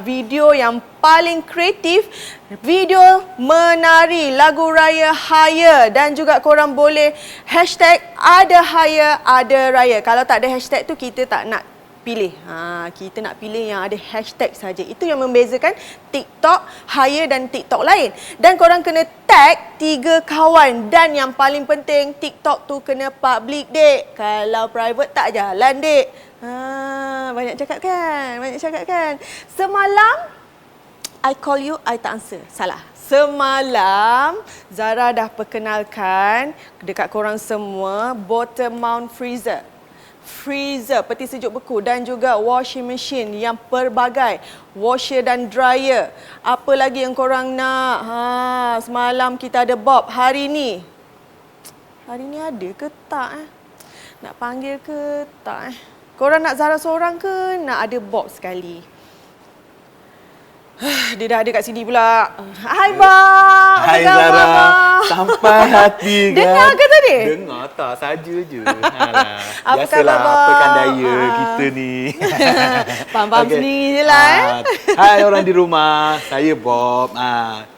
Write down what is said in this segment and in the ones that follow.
video yang paling kreatif, video menari lagu raya Haya, dan juga korang boleh hashtag ada Haya ada Raya. Kalau tak ada hashtag tu kita tak nak pilih. Kita nak pilih yang ada hashtag saja. Itu yang membezakan TikTok Haya dan TikTok lain. Dan korang kena tag 3 kawan. Dan yang paling penting, TikTok tu kena public, dek. Kalau private tak jalan, dek. Banyak cakap kan? Banyak cakap kan? Semalam, I call you, I tak answer. Salah. Semalam, Zara dah perkenalkan dekat korang semua bottom mount freezer. Peti sejuk beku dan juga washing machine yang pelbagai, washer dan dryer. Apa lagi yang korang nak? Semalam kita ada Bob. Hari ni ada ke tak? Nak panggil ke tak? Korang nak Zara seorang ke nak ada Bob sekali? Dia dah ada kat sini pula. Hai Bob. Hai Zara. Sampai hati kan. Dengar ke tadi? Dengar tak, saja je. Alah. Apa Biasalah khabar, Bob? apakan daya kita ni. Faham-faham sendiri je lah. Hai orang di rumah, saya Bob.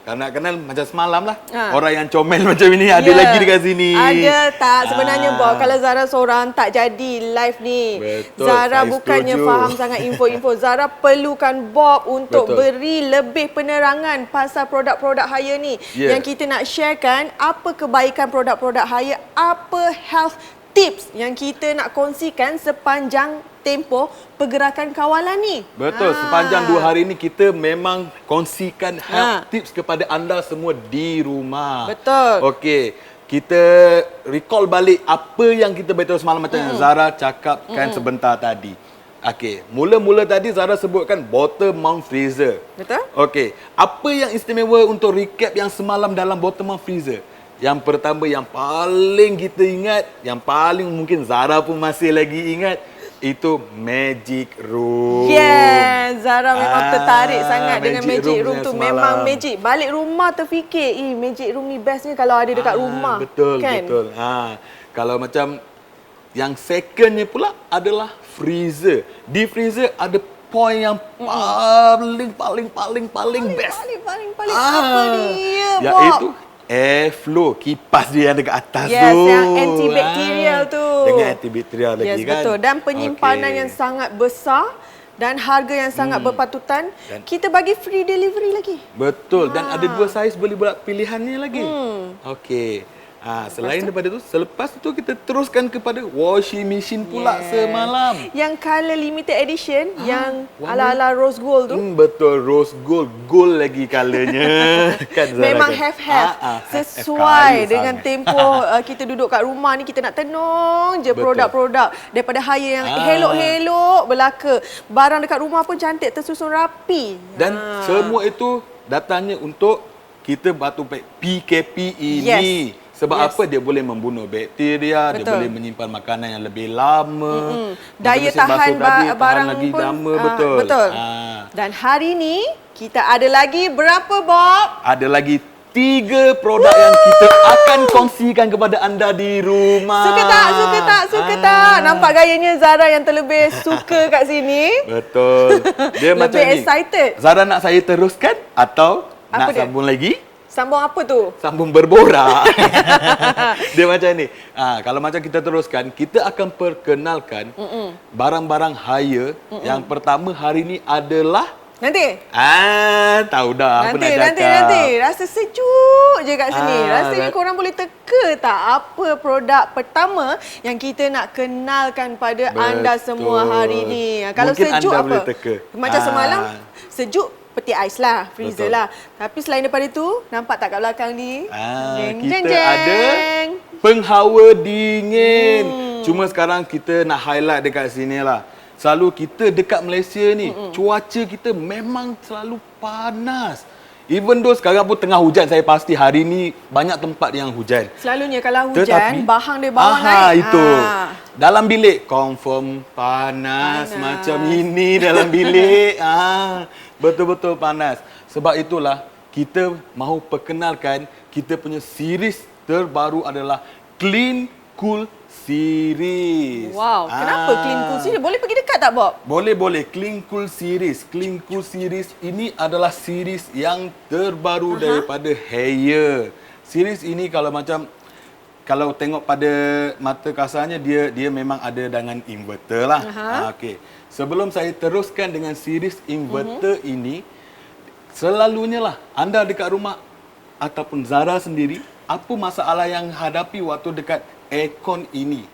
Kalau nak kenal macam semalam lah. Orang yang comel macam ini ada lagi dekat sini. Ada tak sebenarnya Bob? Kalau Zara seorang tak jadi live ni. Betul, Zara saya bukannya setuju. faham sangat info-info. Zara perlukan Bob untuk beri lebih penerangan pasal produk-produk Haya ni. Yang kita nak sharekan apa kebaikan produk-produk Haya, apa health tips yang kita nak kongsikan sepanjang tempoh pergerakan kawalan ni. Betul, sepanjang 2 hari ni kita memang kongsikan health tips kepada anda semua di rumah. Betul. Okey, kita recall balik apa yang kita beritahu semalam macam yang Zara cakapkan sebentar tadi. Okey, mula-mula tadi Zara sebutkan bottom mount freezer. Betul. Okey, apa yang istimewa untuk recap yang semalam dalam bottom mount freezer? Yang pertama, yang paling kita ingat, yang paling mungkin Zara pun masih lagi ingat, itu Magic Room. Yes, Zara memang tertarik sangat dengan Magic Magic Room Room tu. semalam. Memang magic. Balik rumah terfikir, Magic Room ni bestnya kalau ada dekat rumah. Betul, kan? betul. Kalau macam yang secondnya pula adalah freezer. Di freezer ada point yang paling best. Paling apa dia, Bob? Iaitu airflow, kipas dia yang dekat atas tu. Yes, yang antibakterial tu. Dengan antibakterial lagi kan. Yes, betul. Dan penyimpanan yang sangat besar dan harga yang sangat berpatutan. Dan kita bagi free delivery lagi. Betul. Dan ada 2 saiz boleh buat pilihannya lagi. Okey. Selain daripada tu, selepas tu kita teruskan kepada washing machine pula semalam. Yang color limited edition, yang ala-ala rose gold tu. Betul, rose gold. Gold lagi colornya. Kan, Zara, memang kan? Sesuai dengan tempoh kita duduk kat rumah ni, kita nak tenung je produk-produk daripada Haya yang elok-elok belaka. Barang dekat rumah pun cantik, tersusun rapi. Dan semua itu datangnya untuk kita batu PKP ini. Sebab apa? Dia boleh membunuh bakteria, dia boleh menyimpan makanan yang lebih lama. Daya tahan barang lagi pun lama, betul. Dan hari ni kita ada lagi berapa, Bob? Ada lagi 3 produk yang kita akan kongsikan kepada anda di rumah. Suka tak? Nampak gayanya Zara yang terlebih suka kat sini. Betul. Dia macam lebih ni. excited. Zara nak saya teruskan atau Apa nak dia? sambung lagi? Sambung apa tu? Sambung berborak. Dia macam ni. Kalau macam kita teruskan, kita akan perkenalkan barang-barang Haya. Yang pertama hari ni adalah Nanti? tahu dah apa nak cakap. Nanti. Rasa sejuk je kat sini. Rasanya right. korang boleh teka tak apa produk pertama yang kita nak kenalkan pada anda semua hari ni. Kalau Mungkin sejuk anda apa? boleh teka. Macam semalam, sejuk peti ais lah, freezer lah. Tapi selain daripada tu, nampak tak kat belakang ni? Kita ada penghawa dingin. Cuma sekarang kita nak highlight dekat sini lah. Selalu kita dekat Malaysia ni, cuaca kita memang selalu panas. Even though sekarang pun tengah hujan, saya pasti hari ni banyak tempat yang hujan. Selalunya kalau hujan, bahang dia bawah naik. Itu. Dalam bilik, confirm panas. Macam ini dalam bilik. Betul-betul panas. Sebab itulah kita mahu perkenalkan kita punya series terbaru adalah Clean Cool Series. Wow, kenapa Clean Cool Series? Boleh pergi dekat tak, Bob? Boleh. Clean Cool Series. Clean Cool Series ini adalah series yang terbaru daripada Haier. Series ini kalau tengok pada mata kasarnya dia memang ada dengan inverter lah. Okey. Sebelum saya teruskan dengan series inverter ini, selalunya lah anda dekat rumah ataupun Zara sendiri, apa masalah yang hadapi waktu dekat aircon ini?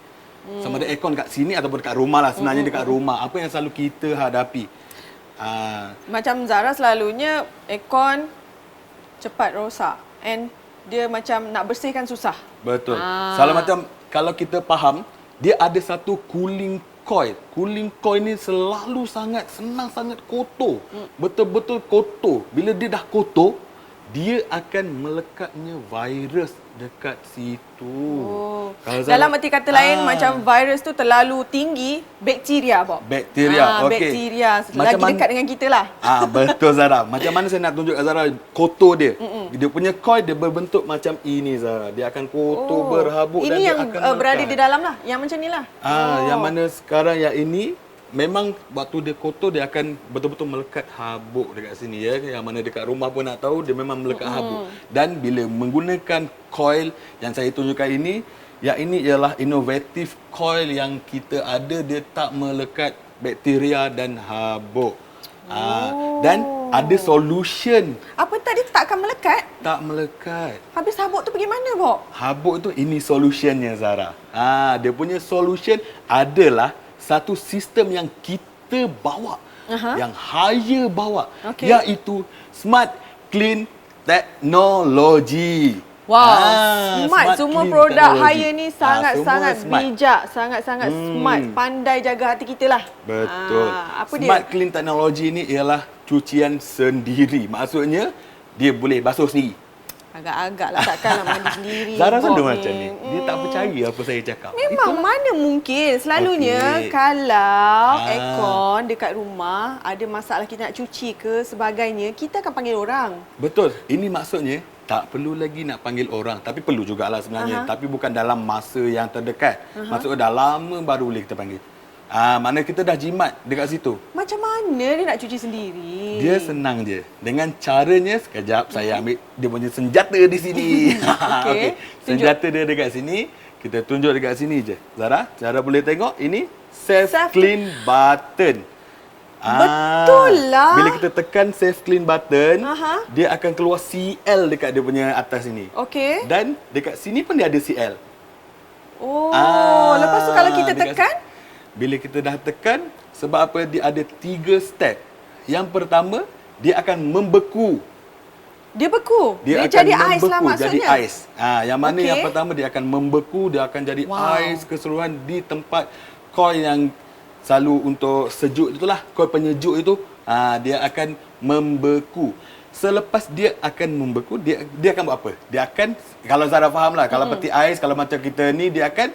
Sama ada aircon kat sini ataupun dekat rumah lah, sebenarnya dekat rumah. Apa yang selalu kita hadapi? Macam Zara selalunya aircon cepat rosak and dia macam nak bersihkan susah. Betul. Kalau kita faham, dia ada satu cooling coil. Cooling coil ni selalu senang sangat kotor. Betul-betul kotor. Bila dia dah kotor, dia akan melekatnya virus dekat situ. Dalam arti kata lain, macam virus tu terlalu tinggi, bakteria, Bob. Bakteria, okey. Bakteria lagi dekat dengan kita lah. Betul, Zara. Macam mana saya nak tunjuk Zara kotor dia? Dia punya coil dia berbentuk macam ini, Zara. Dia akan kotor, berhabuk dan dia akan Ini yang berada di dalam lah, yang macam ni lah. Yang mana sekarang yang ini memang waktu dia kotor dia akan betul-betul melekat habuk dekat sini ya. Yang mana dekat rumah pun nak tahu dia memang melekat habuk. Dan bila menggunakan coil yang saya tunjukkan ini, yang ini ialah inovatif coil yang kita ada, dia tak melekat bakteria dan habuk. Dan ada solution. Apa tadi tak akan melekat? Tak melekat. Habis habuk tu pergi mana, Bob? Habuk tu ini solutionnya, Zara. Dia punya solution adalah satu sistem yang kita bawa, yang Haier bawa, iaitu Smart Clean Technology. Wow, smart. Semua produk Haier ni sangat-sangat bijak, sangat-sangat smart, pandai jaga hati kita lah. Betul. Apa Smart dia? Clean Technology ni ialah cucian sendiri. Maksudnya dia boleh basuh sendiri. Agak-agak lah, takkanlah mandi sendiri. Zara Bob selalu ni. macam ni. Dia tak percaya apa saya cakap. Memang mana mungkin. Selalunya kalau aircon dekat rumah ada masalah kita nak cuci ke sebagainya, kita akan panggil orang. Betul. Ini maksudnya tak perlu lagi nak panggil orang. Tapi perlu jugalah sebenarnya. Tapi bukan dalam masa yang terdekat. Maksudnya dah lama baru boleh kita panggil. Mana kita dah jimat dekat situ. Macam mana dia nak cuci sendiri? Dia senang je. Dengan caranya, sekejap saya ambil dia punya senjata di sini. Okey. Senjata dia dekat sini. Kita tunjuk dekat sini je. Zara boleh tengok ini Safe Clean button. Betul lah. Bila kita tekan Safe Clean button, dia akan keluar CL dekat dia punya atas ini. Okey. Dan dekat sini pun dia ada CL. Lepas tu kalau kita tekan? Bila kita dah tekan, sebab apa dia ada 3 step. Yang pertama, dia akan membeku. Dia beku? Dia akan jadi ais lah membeku, maksudnya? Jadi ais. Yang mana yang pertama dia akan membeku, dia akan jadi ais keseluruhan di tempat coil yang selalu untuk sejuk itulah, coil penyejuk itu. Dia akan membeku. Selepas dia akan membeku, dia akan buat apa? Dia akan, kalau Zara faham lah, kalau peti ais, kalau macam kita ni, dia akan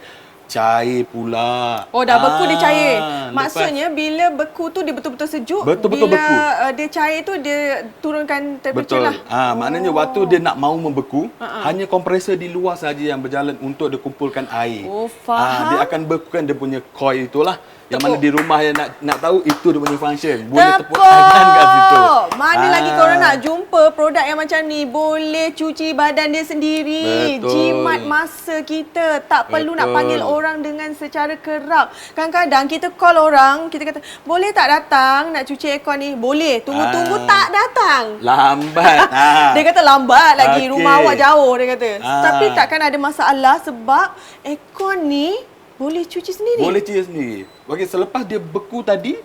cair pula. Dah beku dia cair. Maksudnya bila beku tu dia betul-betul sejuk. Betul-betul bila beku. Dia cair tu dia turunkan temperature Betul. lah. Maknanya waktu dia nak mau membeku, hanya kompresor di luar saja yang berjalan untuk dia kumpulkan air. Faham. Dia akan bekukan dia punya coil itulah. Yang mana di rumah yang nak tahu itu dia punya function. Boleh tepuk tangan kat situ. Mana lagi korang nak jumpa produk yang macam ni. Boleh cuci badan dia sendiri. Betul. Jimat masa kita. Tak perlu nak panggil orang dengan secara kerap. Kadang-kadang kita call orang, kita kata, boleh tak datang nak cuci aircon ni? Boleh. Tunggu-tunggu tak datang. Lambat. Dia kata lambat lagi. Rumah awak jauh, dia kata. Tapi takkan ada masalah sebab aircon ni boleh cuci sendiri. Boleh cuci sendiri. Okey, selepas dia beku tadi,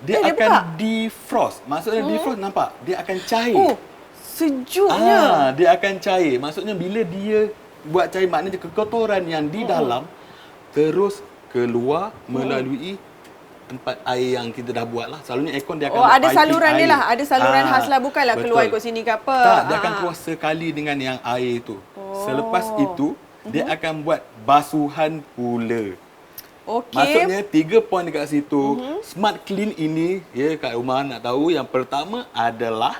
dia akan defrost. Maksudnya defrost, nampak? Dia akan cair. Sejuknya. Dia akan cair. Maksudnya bila dia buat cair, maknanya kekotoran yang di dalam terus keluar melalui tempat air yang kita dah buat lah. Selalunya aircon dia akan ada piping saluran air. dia lah. Ada saluran khas lah. Bukanlah keluar ikut sini ke apa. Tak, dia akan keluar sekali dengan yang air itu. Selepas itu, dia akan buat basuhan pula. Okey. Maksudnya 3 poin dekat situ. Smart Clean ini, kat rumah nak tahu, yang pertama adalah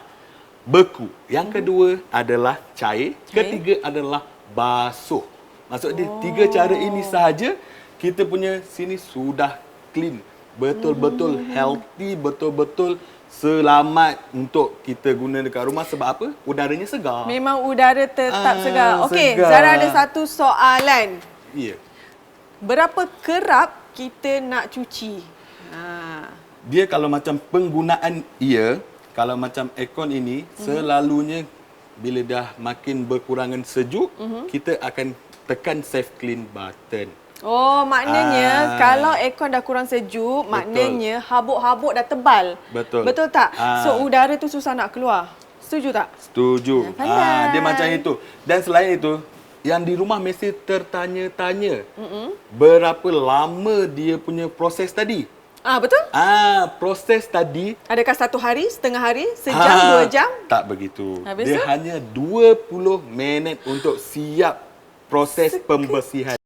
beku. Yang kedua adalah cair. Ketiga adalah basuh. Maksudnya 3 cara ini sahaja kita punya sini sudah clean. Betul-betul healthy, betul-betul selamat untuk kita guna dekat rumah. Sebab apa? Udaranya segar. Memang udara tetap segar. Okey, segar. Zara ada satu soalan. Ya. Berapa kerap kita nak cuci? Dia kalau macam penggunaan kalau macam aircon ini, selalunya bila dah makin berkurangan sejuk, kita akan tekan safe clean button. Oh, maknanya kalau aircon dah kurang sejuk, maknanya habuk-habuk dah tebal. Betul. Betul tak? So, udara tu susah nak keluar. Setuju tak? Setuju. Pandai. Dia macam itu. Dan selain itu, yang di rumah mesti tertanya-tanya, berapa lama dia punya proses tadi? Betul? Proses tadi. Adakah 1 hari, setengah hari, sejam, 2 jam? Tak begitu. Habis Dia tu? hanya 20 minit untuk siap proses pembersihan.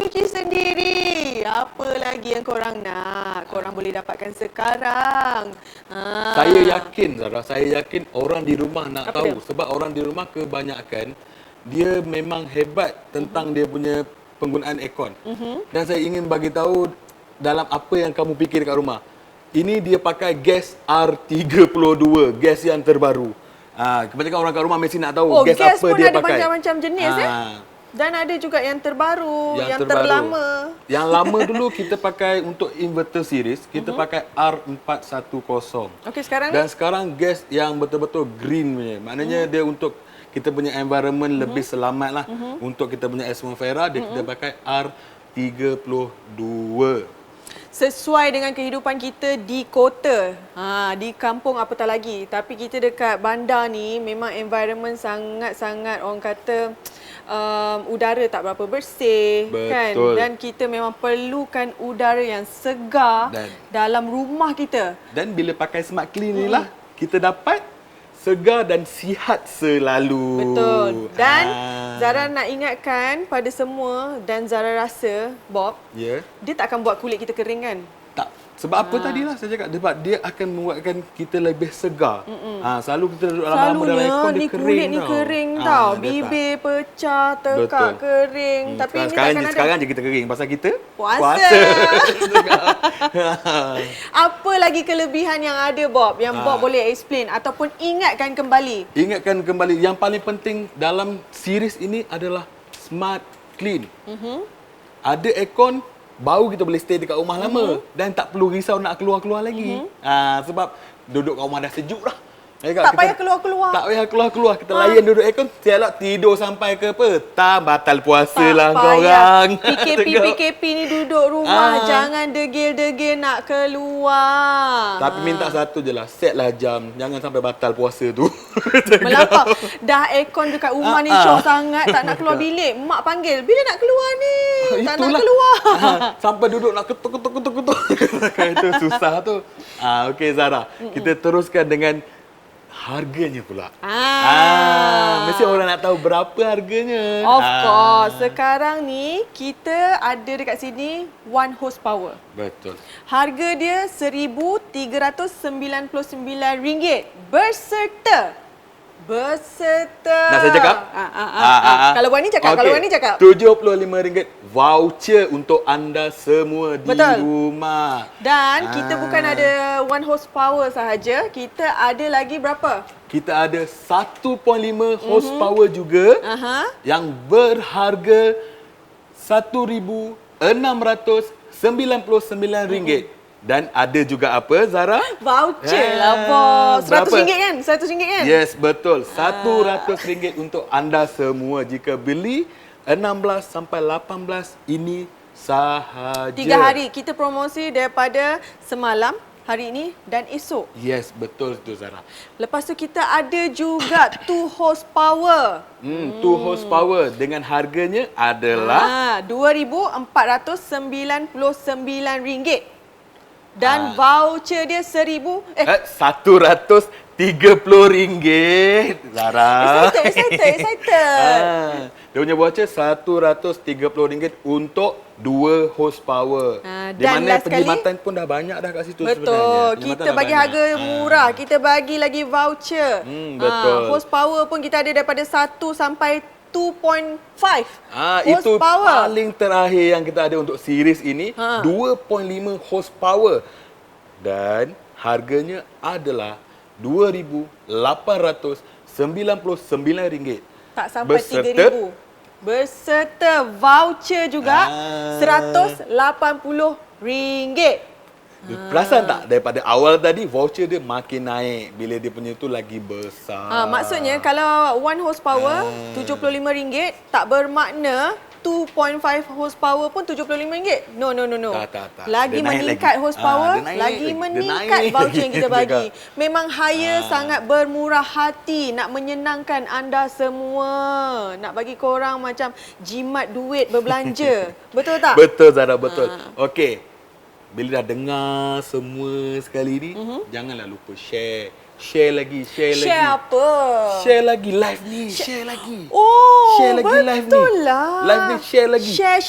cuci sendiri. Apa lagi yang korang nak? Korang boleh dapatkan sekarang. Saya yakin Zara, saya yakin orang di rumah nak Apa tahu. dia? Sebab orang di rumah kebanyakan dia memang hebat tentang dia punya penggunaan aircon. Dan saya ingin bagi tahu dalam apa yang kamu fikir kat rumah. Ini dia pakai gas R32, gas yang terbaru. Kebanyakan orang kat rumah mesti nak tahu gas gas apa pun dia ada pakai. macam-macam jenis Dan ada juga yang terbaru, yang terlama. Yang lama dulu kita pakai untuk inverter series, kita pakai R410. Okey, sekarang Dan sekarang gas yang betul-betul green punya. Maknanya dia untuk kita punya environment lebih selamat lah. Untuk kita punya atmosfera, kita pakai R32. Sesuai dengan kehidupan kita di kota. Di kampung apatah lagi. Tapi kita dekat bandar ni memang environment sangat-sangat orang kata udara tak berapa bersih. Betul. Kan? Dan kita memang perlukan udara yang segar dalam rumah kita. Dan bila pakai Smart Clean ni lah, kita dapat segar dan sihat selalu. Betul. Dan Zara nak ingatkan pada semua dan Zara rasa, Bob, dia tak akan buat kulit kita kering kan? Tak. Sebab apa tadilah saya cakap, sebab dia akan membuatkan kita lebih segar. Selalu kita duduk lama-lama dalam aircon dia kering. Kulit ni kering tau. Bibir pecah, tekak kering. Tapi sekarang je kita kering pasal kita puasa. Apa lagi kelebihan yang ada, Bob? Yang Bob boleh explain ataupun ingatkan kembali? Ingatkan kembali. Yang paling penting dalam series ini adalah Smart Clean. Ada aircon, baru kita boleh stay dekat rumah lama dan tak perlu risau nak keluar-keluar lagi. Sebab duduk kat rumah dah sejuk dah. Tak payah keluar-keluar. Tak payah keluar-keluar. Kita layan duduk aircon, siap tidur sampai ke petang. Batal puasa lah korang. PKP ni duduk rumah. Jangan degil-degil nak keluar. Tapi minta satu je lah, set lah jam. Jangan sampai batal puasa tu. Melampau. Dah aircon dekat rumah ni syok sangat. Tak nak keluar bilik. Mak panggil, bila nak keluar ni? Tak nak keluar. Sampai duduk nak ketuk. Itu susah tu. Okey Zara, kita teruskan dengan harganya pula. Mesti orang nak tahu berapa harganya. Of course. Sekarang ni kita ada dekat sini 1 horsepower. Betul. Harga dia RM1,399 berserta. Nak saya cakap? Kalau Wani cakap, okay. kalau Wani cakap. RM75 voucher untuk anda semua di rumah. Dan kita bukan ada 1 horsepower sahaja, kita ada lagi berapa? Kita ada 1.5 horsepower juga yang berharga RM1,699. Dan ada juga apa, Zara? Voucher lah, bos. RM100 kan? RM100 kan? Yes, betul. RM100 untuk anda semua jika beli 16 sampai 18 ini sahaja. 3 hari. Kita promosi daripada semalam, hari ini dan esok. Yes, betul tu Zara. Lepas tu kita ada juga 2 horsepower. 2 horsepower dengan harganya adalah RM2,499. Dan voucher dia RM130, Zara. Excited. Dia punya voucher RM130 untuk 2 horsepower. Di mana perkhidmatan pun dah banyak dah kat situ sebenarnya. Betul. Kita bagi harga murah. Kita bagi lagi voucher. Betul. Horsepower pun kita ada daripada 1 sampai 2.5 itu horsepower. paling terakhir yang kita ada untuk series ini. 2.5 horsepower. Dan harganya adalah RM2,899. Tak sampai RM3,000. Berserta voucher juga RM180. Perasan tak daripada awal tadi voucher dia makin naik bila dia punya tu lagi besar. Maksudnya kalau 1 horsepower RM75 tak bermakna 2.5 horsepower pun RM75. No. Tak. Lagi Dia naik meningkat lagi. horsepower, Dia naik lagi lagi. meningkat Dia naik voucher yang kita lagi. bagi. Memang Haier sangat bermurah hati nak menyenangkan anda semua. Nak bagi korang macam jimat duit berbelanja. Betul tak? Betul Zara, betul. Okey. Bila dah dengar semua sekali ni, janganlah lupa share, Share lagi. Share apa? Share lagi live ni, share lagi. Oh, Share lagi live ni. betul lah. Live ni share lagi. Share.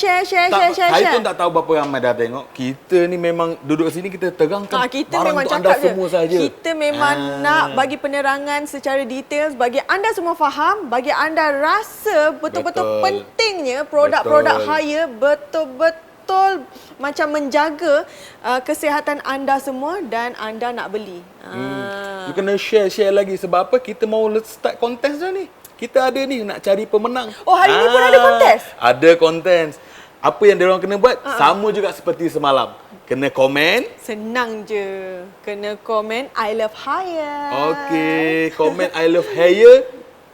Saya pun tak tahu berapa ramai dah tengok. Kita ni memang duduk sini kita terangkan Kita barang memang untuk anda cakap je. semua saja. Kita memang nak bagi penerangan secara detail bagi anda semua faham, bagi anda rasa betul-betul Betul. pentingnya produk-produk Betul. hire betul-betul macam menjaga kesihatan anda semua dan anda nak beli. You kena share lagi. Sebab apa? Kita mau start kontes dah ni. Kita ada ni nak cari pemenang. Oh, hari ni pun ada kontes? Ada kontes. Apa yang diorang kena buat? Sama juga seperti semalam. Kena komen. Senang je. Kena komen I love hire. Okey, komen I love hair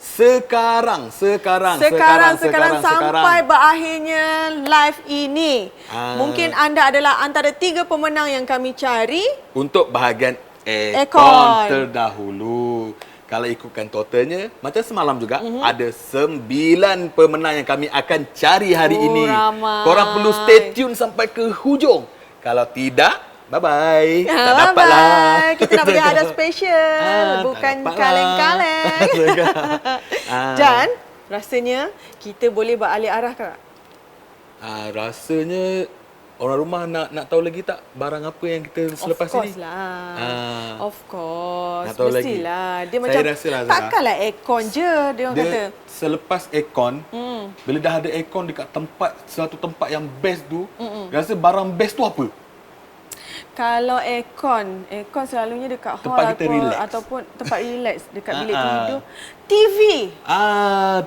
sekarang Sampai berakhirnya live ini. Mungkin anda adalah antara 3 pemenang yang kami cari. Untuk bahagian Aircon. aircon terdahulu. Kalau ikutkan totalnya, macam semalam juga, ada 9 pemenang yang kami akan cari hari ini. Ramai. Korang perlu stay tune sampai ke hujung. Kalau tidak, bye-bye. Tak Bye-bye. dapat lah. Kita nak bagi hadiah special. Bukan tak dapat lah. kaleng-kaleng. Dan rasanya kita boleh beralih arah ke? Rasanya orang rumah nak tahu lagi tak barang apa yang kita selepas ini? Of course lah. Of course. Nak tahu lagi? Mestilah. Dia Saya macam rasa lah, Zara. takkanlah aircon je dia orang kata. Selepas aircon, bila dah ada aircon dekat satu tempat yang best tu, rasa barang best tu apa? Kalau aircon selalunya dekat hall Tempat kita relax. ataupun tempat relax dekat bilik tidur. TV.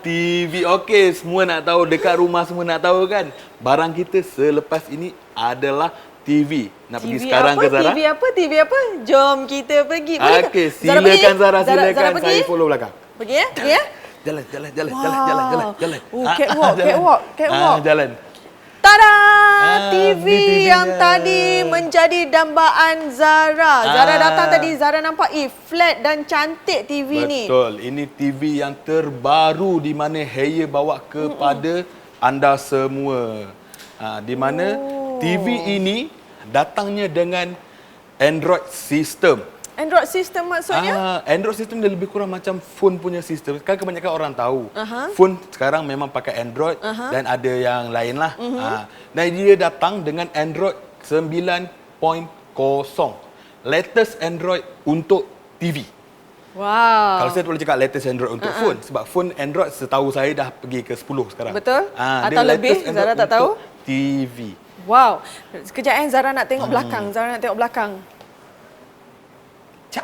TV. Okey, semua nak tahu, dekat rumah semua nak tahu kan? Barang kita selepas ini adalah TV. Nak pergi sekarang ke Zara? TV apa? Jom kita pergi. Boleh ke? Okey, silakan Zara, silakan. pergi? Saya follow belakang. Pergi ya? Jalan. Oh, catwalk. Jalan. Tada! TV TV yang nya. tadi menjadi dambaan Zara. Zara datang tadi, Zara nampak flat dan cantik TV ni. Betul. Ini TV yang terbaru di mana Haier bawa kepada anda semua. Di mana TV ini datangnya dengan Android system. Android system maksudnya? Android system dia lebih kurang macam phone punya sistem. Kan kebanyakan orang tahu. Aha. Phone sekarang memang pakai Android dan ada yang lain lah. Dan dia datang dengan Android 9.0. Latest Android untuk TV. Wow. Kalau saya boleh cakap latest Android untuk phone. Sebab phone Android setahu saya dah pergi ke 10 sekarang. Betul? Dia Atau lebih, latest Zara Android tak tahu? untuk TV. Wow. Sekejap Zara nak tengok belakang.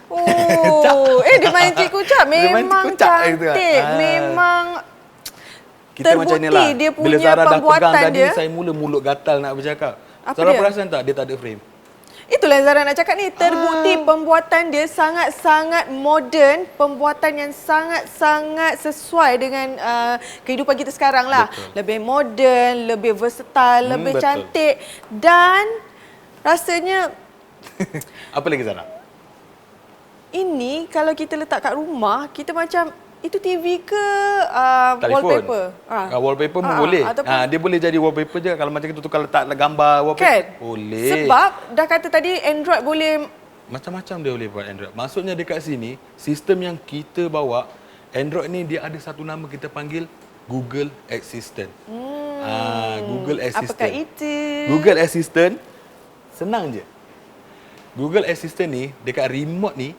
Oh, dia main Cikgu Cap. Dia main Memang Cikgu Cap gitu kan? cantik. Memang Kita macam terbukti inilah. dia Bila punya Zara dah pegang pembuatan tadi, dia. saya mula mulut gatal nak bercakap. Apa Zara dia? perasan tak dia tak ada frame? Itulah yang Zara nak cakap ni. Terbukti pembuatan dia sangat-sangat moden. Pembuatan yang sangat-sangat sesuai dengan kehidupan kita sekarang lah. Betul. Lebih moden, lebih versatile, lebih betul. cantik. Dan rasanya Apa lagi Zara? ini kalau kita letak kat rumah, kita macam itu TV ke Telefon. wallpaper? Wallpaper pun boleh. ataupun- Dia boleh jadi wallpaper je. Kalau macam kita tukar letak gambar wallpaper. Kan? Boleh. Sebab dah kata tadi Android boleh. Macam-macam dia boleh buat Android. Maksudnya dekat sini, sistem yang kita bawa, Android ni dia ada satu nama kita panggil Google Assistant. Google Assistant. Apakah itu? Google Assistant, senang je. Google Assistant ni, dekat remote ni,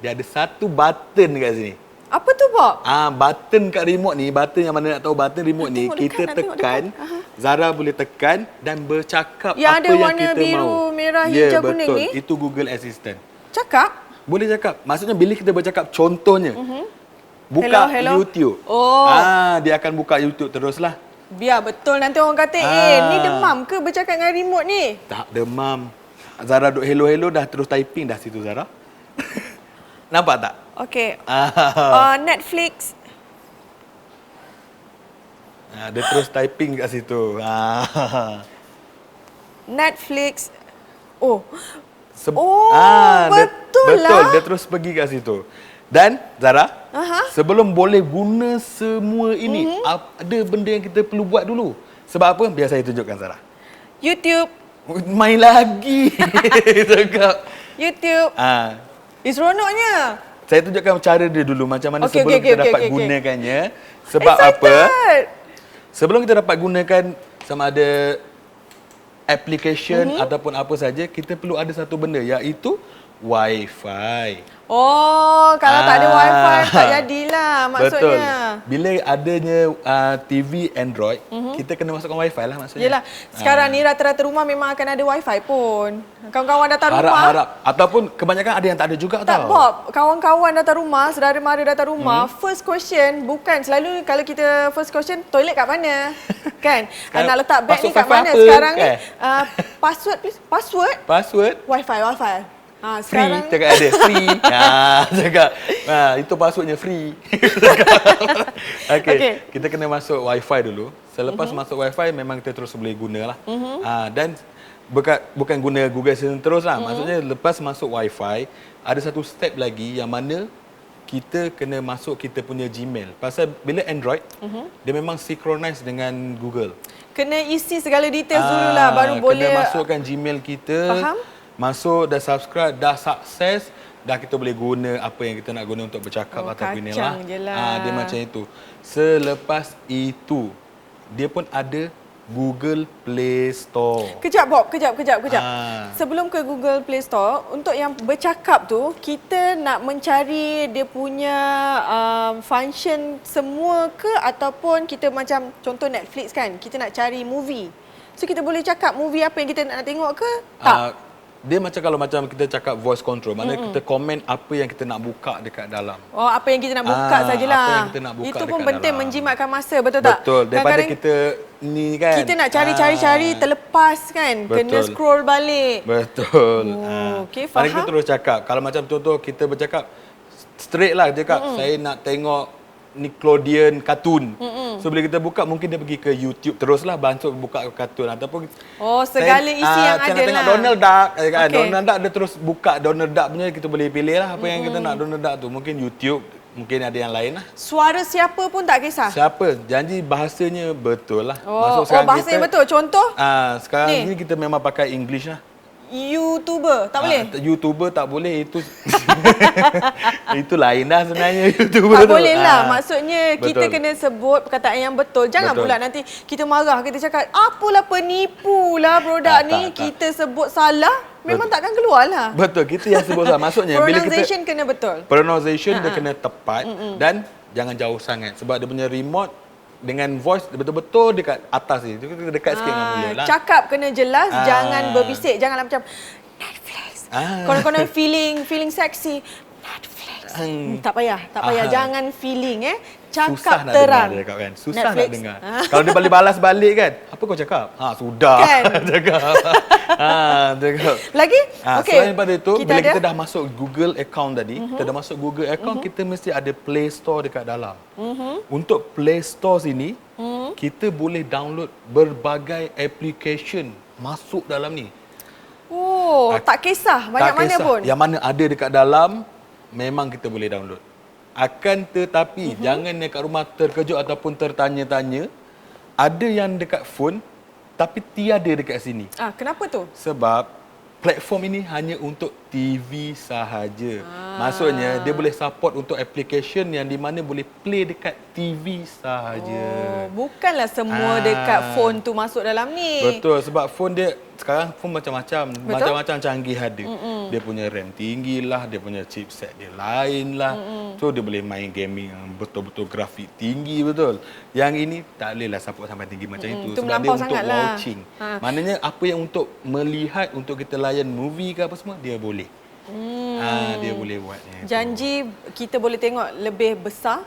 dia ada satu button dekat sini. Apa tu, Bob? Button kat remote ni, button yang mana nak tahu button remote ni, Tengok kita dekat, nak tengok tekan, dekat. Zara boleh tekan dan bercakap Yang apa ada yang warna kita biru, mahu. merah, hijau, kuning betul. ni? Itu Google Assistant. Cakap? Boleh cakap. Maksudnya bila kita bercakap, contohnya, buka Hello. YouTube. Oh. Dia akan buka YouTube teruslah. Biar betul nanti orang kata, ni demam ke bercakap dengan remote ni? Tak demam. Zara duk hello-hello dah terus typing dah situ Zara. Nampak tak? Okey. Netflix. Dia terus typing kat situ. Netflix. Oh. Dia, betul lah. Betul, dia terus pergi kat situ. Dan Zara, sebelum boleh guna semua ini, ada benda yang kita perlu buat dulu. Sebab apa? Biar saya tunjukkan Zara. YouTube. Main lagi. Cakap. YouTube. Seronoknya. Saya tunjukkan cara dia dulu macam mana sebelum kita dapat gunakannya. Sebab Excited. apa? Sebelum kita dapat gunakan sama ada application ataupun apa saja, kita perlu ada satu benda iaitu Wi-Fi. Oh, kalau tak ada Wi-Fi tak jadilah maksudnya. Betul. Bila adanya TV Android, kita kena masukkan Wi-Fi lah maksudnya. Yelah, sekarang ni rata-rata rumah memang akan ada Wi-Fi pun. Kawan-kawan datang rumah. Harap-harap. Ataupun kebanyakan ada yang tak ada juga Tak, tau. Bob. Kawan-kawan datang rumah, saudara mara datang rumah, first question bukan selalu kalau kita first question, toilet kat mana? Kan? Nak letak beg ni kat mana? Sekarang ni, password please. Password? Wi-Fi. Sekarang free, cakap ada. Free. Cakap. Itu passwordnya free. Okay. Kita kena masuk Wi-Fi dulu. Selepas masuk Wi-Fi, memang kita terus boleh guna lah. Dan bukan guna Google Assistant terus lah. Maksudnya lepas masuk Wi-Fi, ada satu step lagi yang mana kita kena masuk kita punya Gmail. Pasal bila Android, dia memang synchronize dengan Google. Kena isi segala details dulu lah, baru boleh. Kena masukkan Gmail kita. Faham? Masuk, dah subscribe, dah sukses, dah kita boleh guna apa yang kita nak guna untuk bercakap ataupun inilah. Dia macam itu. Selepas itu, dia pun ada Google Play Store. Kejap Bob, kejap. Sebelum ke Google Play Store, untuk yang bercakap tu, kita nak mencari dia punya function semua ke ataupun kita macam contoh Netflix kan, kita nak cari movie. So kita boleh cakap movie apa yang kita nak tengok ke? Tak. Dia macam kalau macam kita cakap voice control, maknanya kita komen apa yang kita nak buka dekat dalam. Oh, apa yang kita nak buka sajalah. Apa yang kita nak buka. Itu pun penting dalam. Menjimatkan masa, betul tak? Betul. Daripada kita ni kan. Kita nak cari terlepas kan. Betul. Kena scroll balik. Betul. Okey, faham. Kita terus cakap. Kalau macam contoh kita bercakap straight lah cakap, saya nak tengok Nickelodeon kartun. So bila kita buka mungkin dia pergi ke YouTube teruslah bantu buka kartun ataupun segala isi yang ada lah. Tengok Donald Duck kan. Donald Duck dia terus buka Donald Duck punya, kita boleh pilih lah apa yang kita nak Donald Duck tu. Mungkin YouTube, mungkin ada yang lain lah. Suara siapa pun tak kisah. Siapa? Janji bahasanya betul lah. Bahasanya betul. Contoh? Sekarang ni kita memang pakai English lah. YouTuber tak boleh? YouTuber tak boleh, itu itu lain dah sebenarnya YouTuber tak boleh lah. Maksudnya betul. Kita kena sebut perkataan yang betul. Jangan pula nanti kita marah, kita cakap apalah penipu lah produk ni. Kita sebut salah, memang takkan keluar lah. Betul, kita yang sebut salah. Maksudnya pronunciation kena betul. Pronunciation dia kena tepat dan jangan jauh sangat sebab dia punya remote dengan voice betul-betul dekat atas ni. Kita dekat sikit dengan mulut lah. Cakap kena jelas, jangan berbisik. Janganlah macam Netflix. Konon-konon feeling seksi. Netflix. Tak payah. Jangan feeling Cakap susah terang. Nak dengar, kan? Susah Netflix. Nak dengar. Kalau dia balik balas balik kan, apa kau cakap? Sudah. Kan? Cakap. Lagi? Selain daripada itu, bila kita dah masuk Google account tadi, kita dah masuk Google account, kita mesti ada Play Store dekat dalam. Untuk Play Store sini, kita boleh download berbagai application masuk dalam ni. Tak kisah banyak mana pun. Yang mana ada dekat dalam, memang kita boleh download. Akan tetapi, jangan dekat rumah terkejut ataupun tertanya-tanya, ada yang dekat phone, tapi tiada dekat sini. Kenapa tu? Sebab platform ini hanya untuk TV sahaja. Maksudnya dia boleh support untuk application yang di mana boleh play dekat TV sahaja. Bukanlah semua dekat phone tu masuk dalam ni. Betul, sebab phone dia sekarang phone macam-macam. Macam-macam canggih ada. Dia punya RAM tinggi lah, dia punya chipset dia lain lah. So dia boleh main gaming yang betul-betul grafik tinggi betul. Yang ini tak bolehlah support sampai tinggi macam itu. Sebab dia untuk watching. Maknanya apa yang untuk melihat, untuk kita layan movie ke apa semua, dia boleh. Dia boleh buatnya. Janji kita boleh tengok lebih besar,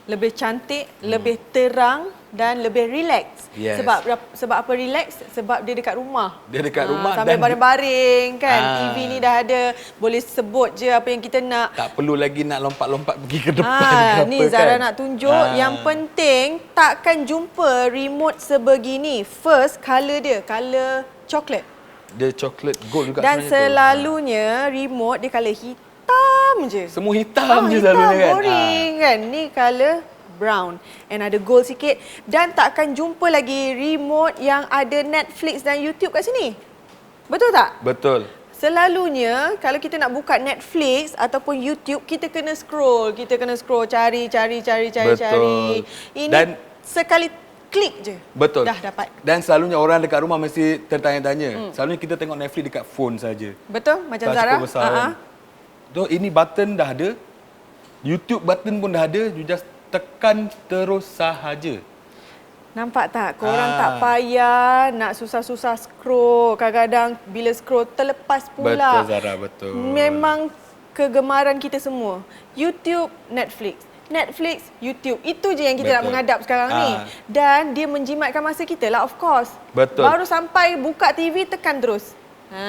lebih cantik, lebih terang dan lebih relax. Yes. Sebab apa relax? Sebab dia dekat rumah. Dia dekat rumah sambil baring-baring kan. TV ni dah ada, boleh sebut je apa yang kita nak. Tak perlu lagi nak lompat-lompat pergi ke depan. Ni Zara nak tunjuk. Yang penting takkan jumpa remote sebegini. First, color dia, color coklat. Dia coklat gold juga. Dan selalunya remote dia color hitam je. Semua hitam je selalunya kan. Boring kan. Ni color brown and ada gold sikit, dan takkan jumpa lagi remote yang ada Netflix dan YouTube kat sini. Betul tak? Betul. Selalunya kalau kita nak buka Netflix ataupun YouTube, kita kena scroll, cari. Ini Dan sekali klik je. betul. Dah dapat. Dan selalunya orang dekat rumah mesti tertanya-tanya. Selalunya kita tengok Netflix dekat phone saja. Betul? Macam Tak Zara? cukup besar. So, ini button dah ada. YouTube button pun dah ada. You just tekan terus sahaja. Nampak tak? Korang tak payah nak susah-susah scroll. Kadang-kadang bila scroll terlepas pula. Betul Zara, betul. Memang kegemaran kita semua. YouTube, Netflix. Netflix, YouTube. Itu je yang kita nak menghadap sekarang ni. Dan dia menjimatkan masa kita lah, of course. Betul. Baru sampai buka TV, tekan terus.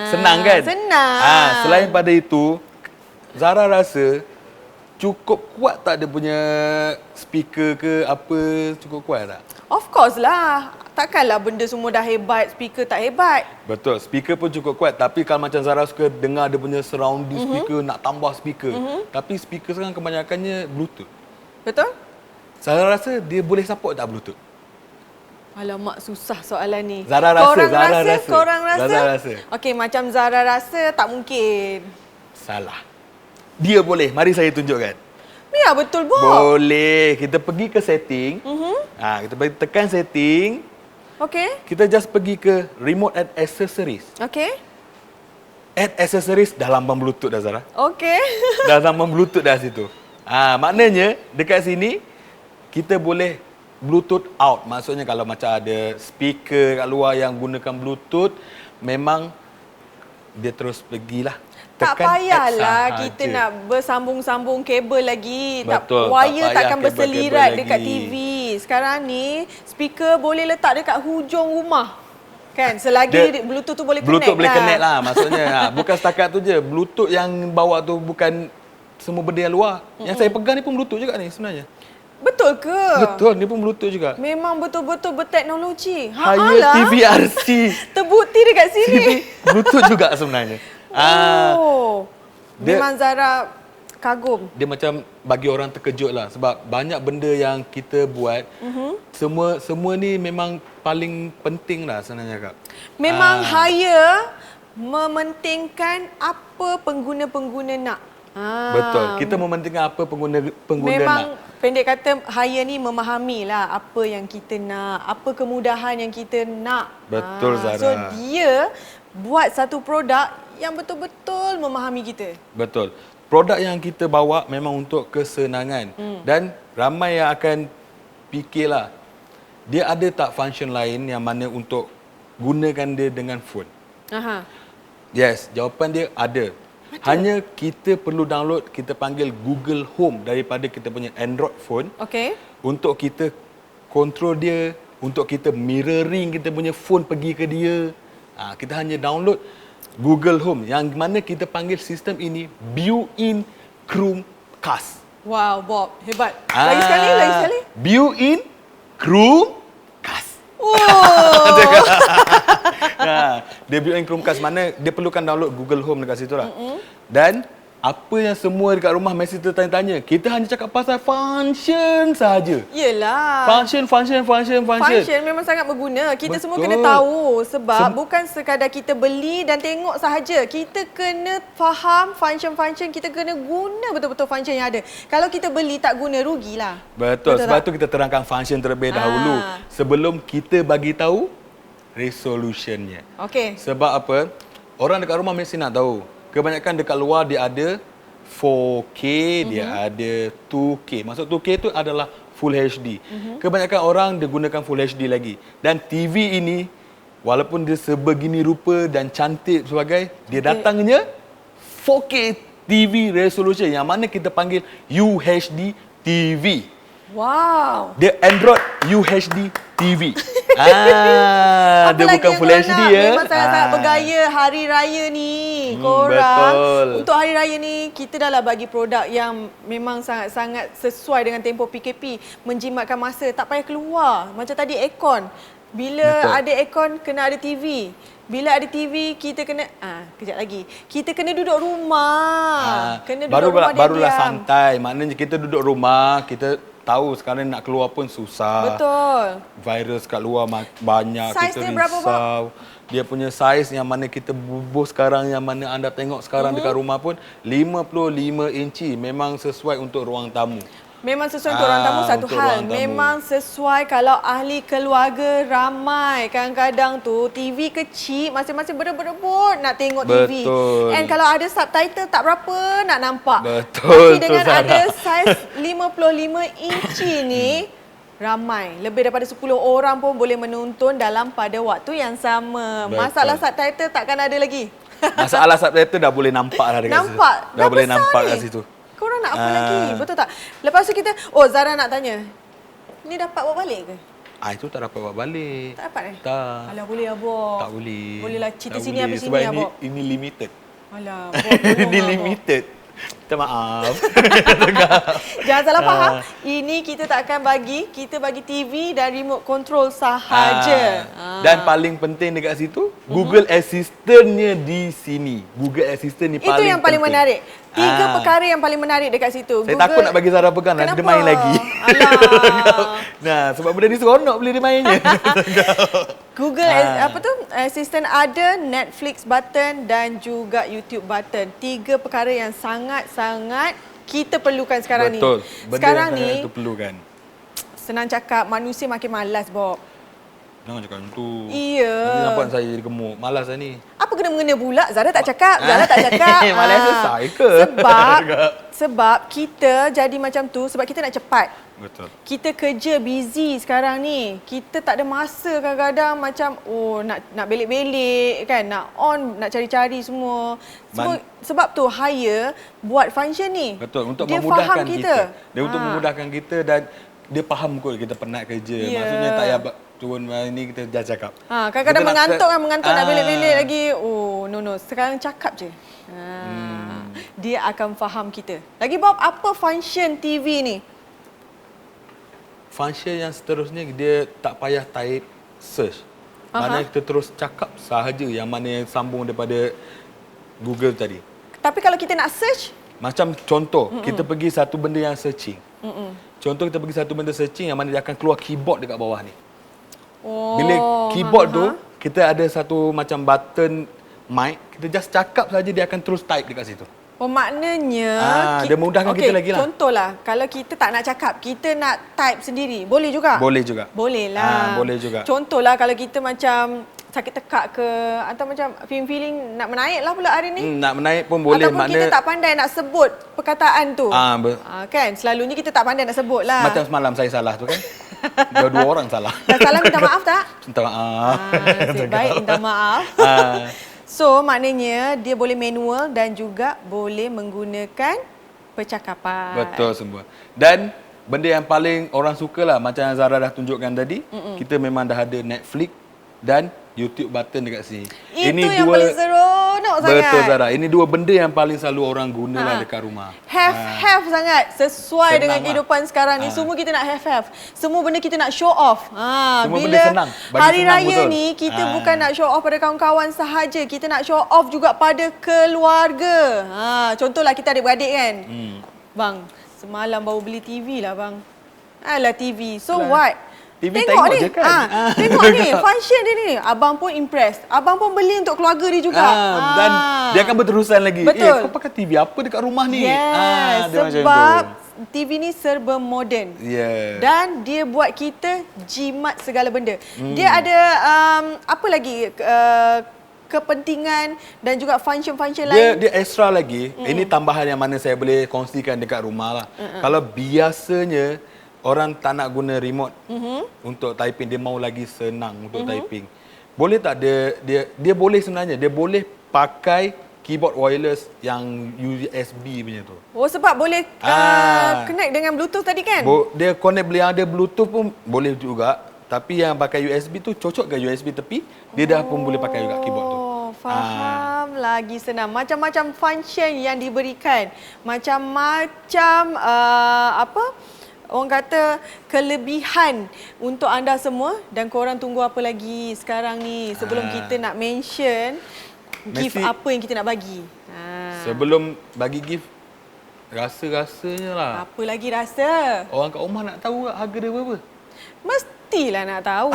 Senang kan? Senang. Selain pada itu, Zara rasa cukup kuat tak dia punya speaker ke apa, cukup kuat tak? Of course lah. Takkanlah benda semua dah hebat, speaker tak hebat. Betul, speaker pun cukup kuat. Tapi kalau macam Zara suka dengar dia punya surrounding speaker, nak tambah speaker. Tapi speaker sekarang kebanyakannya Bluetooth. Betul? Zara rasa dia boleh support tak Bluetooth? Alamak, susah soalan ni. Zara rasa, Korang Zara rasa? rasa. Korang rasa? Zara rasa. Okey, macam Zara rasa tak mungkin. Salah. Dia boleh. Mari saya tunjukkan. Ya, betul, Bob. Boleh. Kita pergi ke setting. Kita pergi tekan setting. Okey. Kita just pergi ke remote and accessories. Okey. Add accessories dah lambang Bluetooth dah Zara. Okey. Dah lambang Bluetooth dah situ. Maknanya dekat sini kita boleh Bluetooth out. Maksudnya kalau macam ada speaker kat luar yang gunakan Bluetooth, memang dia terus pergilah. Tak Tekan payahlah add kita sahaja. nak bersambung-sambung kabel lagi. Betul, Wire tak payah takkan kabel-kabel berselirat lagi. dekat TV. Sekarang ni speaker boleh letak dekat hujung rumah. Kan? Selagi Bluetooth tu boleh connect Bluetooth boleh lah. connect lah. Maksudnya bukan setakat tu je. Bluetooth yang bawa tu bukan semua benda yang luar. Yang saya pegang ni pun Bluetooth juga ni sebenarnya. Betul ke? Betul, ni pun Bluetooth juga. Memang betul-betul berteknologi. Higher Alah. TVRC. Terbukti dekat sini. Bluetooth juga sebenarnya. Memang Zara kagum. Dia macam bagi orang terkejut lah sebab banyak benda yang kita buat semua ni memang paling penting lah sebenarnya Kak. Memang hire mementingkan apa pengguna-pengguna nak. Betul. Kita mementingkan apa pengguna Memang nak. pendek kata hire ni memahami lah apa yang kita nak, apa kemudahan yang kita nak. Betul Zara. So dia buat satu produk yang betul-betul memahami kita. Betul. Produk yang kita bawa memang untuk kesenangan. Dan ramai yang akan fikirlah, dia ada tak function lain yang mana untuk gunakan dia dengan phone? Yes, jawapan dia ada. Hanya kita perlu download, kita panggil Google Home daripada kita punya Android phone. Okey. Untuk kita control dia, untuk kita mirroring kita punya phone pergi ke dia. Kita hanya download Google Home yang mana kita panggil sistem ini built-in Chromecast. Wow, Bob, hebat. Lagi sekali. Built-in Chromecast. Oh. Dia built-in Chromecast mana dia perlukan download Google Home dekat situ lah. Dan apa yang semua dekat rumah mesti tertanya-tanya. Kita hanya cakap pasal function sahaja. Yelah. Function. Function memang sangat berguna. Kita semua kena tahu sebab bukan sekadar kita beli dan tengok sahaja. Kita kena faham function-function, kita kena guna betul-betul function yang ada. Kalau kita beli tak guna, rugilah. Betul sebab tu kita terangkan function terlebih dahulu sebelum kita bagi tahu resolutionnya. Okey. Sebab apa? Orang dekat rumah mesti nak tahu. Kebanyakan dekat luar dia ada 4K, dia ada 2K. Maksud 2K tu adalah Full HD. Kebanyakan orang dia gunakan Full HD lagi. Dan TV ini, walaupun dia sebegini rupa dan cantik sebagai, dia datangnya 4K TV resolution yang mana kita panggil UHD TV. Wow. Dia Android UHD TV. Apa Dia lagi bukan yang Full korang HD nak? ya. Memang sangat-sangat bergaya hari raya ni. Korang. Betul. Untuk hari raya ni, kita dah lah bagi produk yang memang sangat-sangat sesuai dengan tempoh PKP. Menjimatkan masa, tak payah keluar. Macam tadi aircon. Bila ada aircon, kena ada TV. Bila ada TV, kita kena... kejap lagi. Kita kena duduk rumah. Kena duduk rumah diam-diam. Barulah santai. Maknanya kita duduk rumah, kita tahu sekarang nak keluar pun susah. Betul. Virus kat luar banyak, Saiz kita dia berapa, risau. dia punya saiz yang mana kita bubuh sekarang, yang mana anda tengok sekarang dekat rumah pun 55 inci, memang sesuai untuk ruang tamu. Memang sesuai untuk orang tamu satu untuk hal. ruang tamu. Memang sesuai kalau ahli keluarga ramai. Kadang-kadang tu TV kecil, masing-masing berebut-rebut nak tengok TV. Betul. And kalau ada subtitle tak berapa nak nampak. Betul Tapi dengan tu, Sarah. ada saiz 55 inci ni, ramai. Lebih daripada 10 orang pun boleh menonton dalam pada waktu yang sama. Betul. Masalah subtitle takkan ada lagi. Masalah subtitle dah boleh nampak dah dekat situ. Nampak? Dah boleh besar nampak ni. kat situ. Korang nak apa lagi? Betul tak? Lepas tu kita, Zara nak tanya. Ni dapat bawa balik ke? Itu tak dapat buat balik. Tak dapat Tak. Alah boleh Abok. Tak boleh. Bolehlah cerita Tak sini boleh. habis Sebab sini Abok. ini limited. Alah, Abok. tolong, Ini Abok. limited. Minta maaf. Jangan salah faham. Ini kita tak akan bagi. Kita bagi TV dan remote control sahaja. Dan paling penting dekat situ, Google Assistant-nya di sini. Google Assistant ni Itu paling yang paling penting. menarik. 3 perkara yang paling menarik dekat situ. Saya takut nak bagi Zara pegang, nanti dia main lagi. Alah. Nah, sebab benda ni seronok bila dia mainnya. Google Assistant ada, Netflix button dan juga YouTube button. 3 perkara yang sangat-sangat kita perlukan sekarang Betul. ni. Benda Sekarang yang ni sangat itu perlukan. senang cakap, manusia makin malas, Bob. Jangan cakap macam tu. Iya. Nanti nampak saya jadi gemuk. Malas lah ni. Apa kena-mengena pula? Zara tak cakap. Zara tak cakap. Malas selesai ke? Sebab kita jadi macam tu sebab kita nak cepat. Betul. Kita kerja busy sekarang ni. Kita tak ada masa kadang-kadang macam nak belik-belik kan, nak on, nak cari-cari semua. Sebab tu hire buat function ni. Betul, untuk dia memudahkan faham kita. Dia untuk memudahkan kita dan dia faham kot kita penat kerja. Ya. Maksudnya tak payah turun ini kita dah cakap. Kadang-kadang Kita mengantuk nak belik-belik lagi. No. Sekarang cakap je. Dia akan faham kita. Lagi Bob, apa function TV ni? Function yang seterusnya dia tak payah type search. Maknanya kita terus cakap sahaja yang mana yang sambung daripada Google tadi. Tapi kalau kita nak search, Macam contoh, kita pergi satu benda yang searching. Contoh kita pergi satu benda searching yang mana dia akan keluar keyboard dekat bawah ni. Bila keyboard tu, kita ada satu macam button mic, kita just cakap saja dia akan terus type dekat situ. maknanya dia mudahkan kita lagi lah. Contohlah, kalau kita tak nak cakap, kita nak type sendiri, boleh juga? Boleh juga. Boleh lah. Boleh juga. Contohlah kalau kita macam sakit tekak ke, atau macam feeling nak menaik lah pula hari ni. Nak menaik pun boleh. Ataupun kita tak pandai nak sebut perkataan tu. Kan, selalunya kita tak pandai nak sebut lah. Macam semalam saya salah tu kan. Dua orang salah. Dah salah minta maaf tak? Minta maaf. Nasib baik minta maaf. So, maknanya dia boleh manual dan juga boleh menggunakan percakapan. Betul semua. Dan benda yang paling orang suka lah, macam yang Zara dah tunjukkan tadi, kita memang dah ada Netflix dan YouTube button dekat sini. Itu yang paling seronok sangat. Betul Zara. Ini dua benda yang paling selalu orang guna lah dekat rumah. Have sangat. Sesuai Senang dengan lah. kehidupan sekarang ni. Semua kita nak have. Semua benda kita nak show off. Semua Bila benda senang. Bagi hari senang, raya betul. ni, kita bukan nak show off pada kawan-kawan sahaja. Kita nak show off juga pada keluarga. Contohlah kita adik-beradik kan. Bang, semalam baru beli TV lah bang. Alah TV. So what? TV tengok ni. je kan? Tengok ni, function dia ni. Abang pun impressed. Abang pun beli untuk keluarga dia juga. Dan dia akan berterusan lagi. Betul. Kau pakai TV apa dekat rumah ni? Yes, Dia macam sebab tu. TV ni serba moden. Yeah. Dan dia buat kita jimat segala benda. Dia ada apa lagi kepentingan dan juga function-function lain. Dia extra lagi. Ini tambahan yang mana saya boleh kongsikan dekat rumah lah. Kalau biasanya orang tak nak guna remote untuk typing, dia mau lagi senang untuk typing. Boleh tak dia boleh sebenarnya, dia boleh pakai keyboard wireless yang USB punya tu. Sebab boleh connect dengan Bluetooth tadi kan? Dia connect yang ada Bluetooth pun boleh juga. Tapi yang pakai USB tu cocok ke USB tepi, dia dah pun boleh pakai juga keyboard tu. Faham. Lagi senang. Macam-macam function yang diberikan. Macam-macam orang kata kelebihan untuk anda semua, dan korang tunggu apa lagi sekarang ni sebelum kita nak mention gift apa yang kita nak bagi. Sebelum bagi gift, rasa-rasanya lah. Apa lagi rasa? Orang kat rumah nak tahu harga dia berapa? Mestilah nak tahu.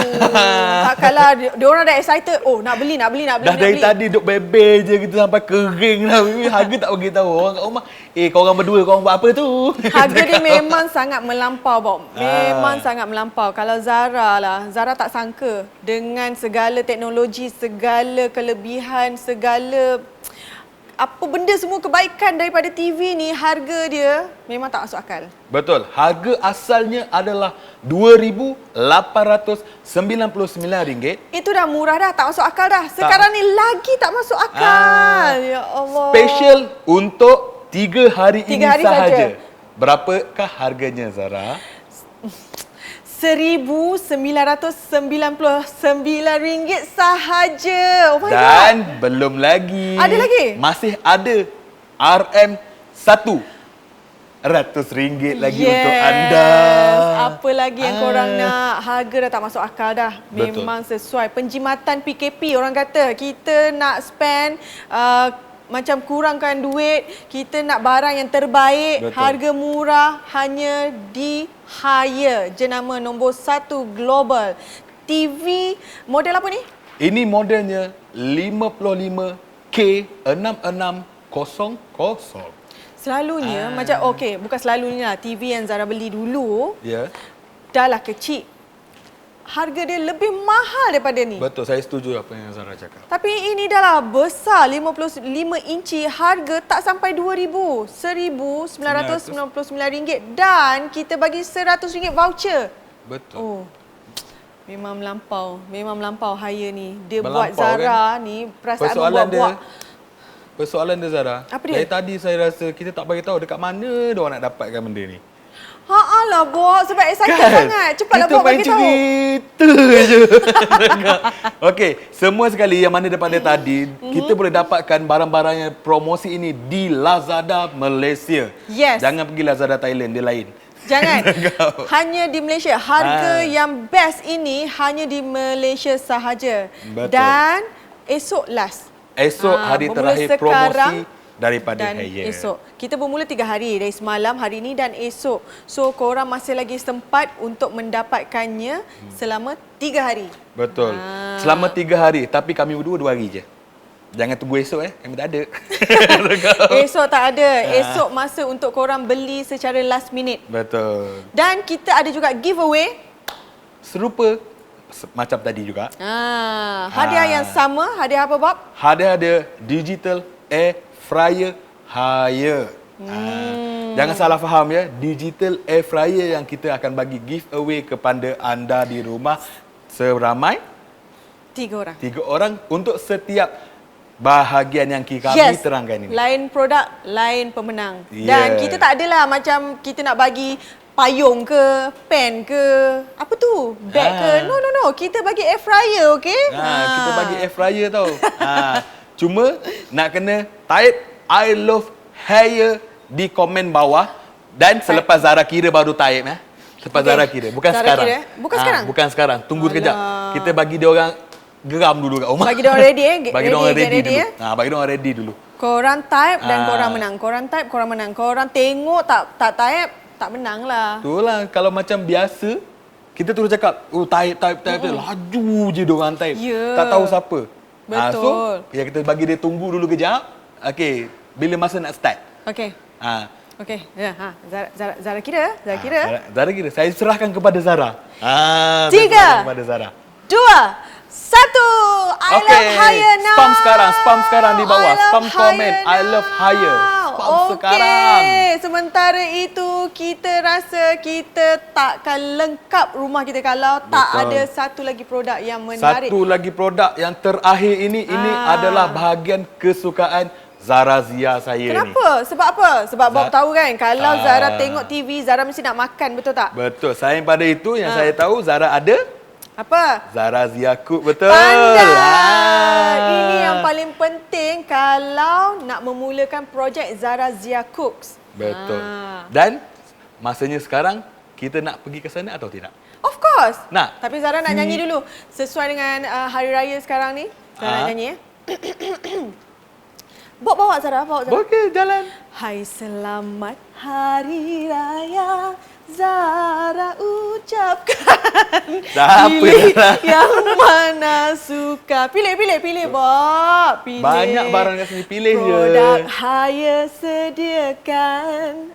Kalau diorang dah excited, oh nak beli. Dah dari tadi duk bebe je kita sampai kering dah. Harga tak bagi tahu. Orang kat rumah, korang berdua korang buat apa tu? Harga dia memang sangat melampau, Bob. Memang sangat melampau. Kalau Zara lah, Zara tak sangka dengan segala teknologi, segala kelebihan, segala apa benda semua kebaikan daripada TV ni, harga dia memang tak masuk akal. Betul. Harga asalnya adalah RM2,899. Itu dah murah dah, tak masuk akal dah. Sekarang ni lagi tak masuk akal. Ya Allah. Special untuk 3 hari ini hari sahaja. saja. Berapakah harganya, Zara? RM1,999 sahaja. Oh my God. Dan belum lagi. Ada lagi? Masih ada RM100 lagi untuk anda. Apa lagi yang korang nak? Harga dah tak masuk akal dah. Betul. Memang sesuai. Penjimatan PKP orang kata. Kita nak spend macam kurangkan duit, kita nak barang yang terbaik, betul, harga murah, hanya di Haier, jenama nombor 1 global. TV model apa ni? Ini modelnya 55K6600. Selalunya macam okey, bukan selalunya lah, TV yang Zara beli dulu dah lah kecil. Harga dia lebih mahal daripada ni. Betul, saya setuju apa yang Zara cakap. Tapi ini dah lah besar, 55 inci, harga tak sampai RM2,000. RM1,999 dan kita bagi RM100 voucher. Betul. Oh. Memang melampau Haier ni. Dia Melampau, buat Zara kan? Ni perasaan membuat-buat. Persoalan dia, Zara. Apa dia? Dari tadi saya rasa kita tak bagi tahu dekat mana dia orang nak dapatkan benda ni. Lah, Bob. Sebab excited sangat. Cepatlah Bob bagi tahu. Kita main cerita je. Okey, semua sekali yang mana daripada tadi, kita boleh dapatkan barang-barang yang promosi ini di Lazada Malaysia. Yes. Jangan pergi Lazada Thailand, dia lain. Jangan. Hanya di Malaysia. Harga yang best ini hanya di Malaysia sahaja. Betul. Dan esok last. Esok hari terakhir promosi daripada Haier. Esok. Kita bermula 3 hari. Dari semalam, hari ini dan esok. So, korang masih lagi sempat untuk mendapatkannya selama 3 hari. Betul. Selama 3 hari. Tapi kami berdua 2 hari je. Jangan tunggu esok kami tak ada. Esok tak ada. Esok masa untuk korang beli secara last minute. Betul. Dan kita ada juga giveaway. Serupa macam tadi juga. Hadiah yang sama. Hadiah apa, Bob? Hadiah ada digital air fryer Haier. Jangan salah faham ya. Digital air fryer yang kita akan bagi giveaway kepada anda di rumah seramai 3 orang. 3 orang untuk setiap bahagian yang kami terangkan ini. Lain produk, lain pemenang. Yeah. Dan kita tak adalah macam kita nak bagi payung ke, pen ke, apa tu, bag ke. No. Kita bagi air fryer, okey? Kita bagi air fryer tau. Cuma nak kena type I love Haier di komen bawah dan selepas Zara kira baru type Selepas Zara kira, bukan Zara sekarang. Kira. Bukan sekarang. Bukan sekarang. Tunggu sekejap. Kita bagi dia orang geram dulu kat rumah. Bagi dia orang ready Bagi dia orang ready dulu. ya. Bagi dia orang ready dulu. Korang type dan korang menang. Korang type, korang menang. Korang tengok tak type, tak menang lah. Itulah kalau macam biasa kita terus cakap, type. Laju je dia orang type. Yeah. Tak tahu siapa. Betul. So, kita bagi dia tunggu dulu kejap. Okey, bila masa nak start? Okey. Okey. Zara kira. Zara kira. Saya serahkan kepada Zara. 3, kepada Zara. 2, 1. I love Haier now. Spam sekarang di bawah. Spam komen. I love Haier. Spam sekarang. Sementara itu kita rasa kita takkan lengkap rumah kita kalau tak ada satu lagi produk yang menarik. Satu lagi produk yang terakhir ini adalah bahagian kesukaan Zara Zia saya. Kenapa? Sebab apa? Sebab Bob tahu kan, kalau Zara tengok TV, Zara mesti nak makan, betul tak? Betul. Selain pada itu yang saya tahu Zara ada apa? Zara Zia Cook, betul. Pandai. Ini yang paling penting kalau nak memulakan projek Zara Zia Cooks. Betul. Dan masanya sekarang kita nak pergi ke sana atau tidak? Of course. Nak. Tapi Zara nak nyanyi dulu. Sesuai dengan hari raya sekarang ni. Zara nak nyanyi ya. Bawa Zara. Okey, jalan. Hai selamat hari raya Zara ucapkan Dah apa pilih dah? yang mana suka. Pilih Bob. Pilih. Banyak barang kat sini, pilih je. Produk Haya sediakan.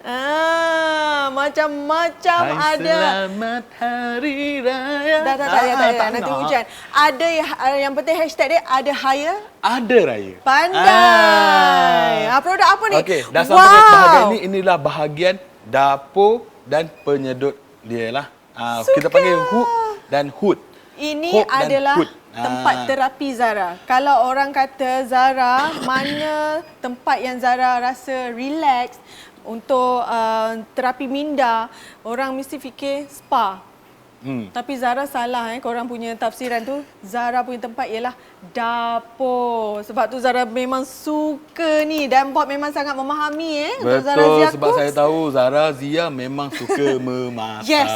Macam-macam Hai, ada. selamat hari raya. Tak payah. Nanti hujan. Ada yang penting hashtag dia ada Haya. Ada raya. Pandai. Produk apa ni? Okey, dah sampai ke bahagian ni. Inilah bahagian dapur dan penyedut dia lah. Kita panggil hook dan hood. Ini Hook dan adalah hood. tempat terapi Zara. Kalau orang kata Zara, mana tempat yang Zara rasa relax untuk terapi minda, orang mesti fikir spa. Tapi Zara salah korang punya tafsiran tu. Zara punya tempat ialah dapur. Sebab tu Zara memang suka ni dan Bob memang sangat memahami untuk Zara Betul, Zia sebab Cooks. saya tahu Zara Zia memang suka memasak. Yes.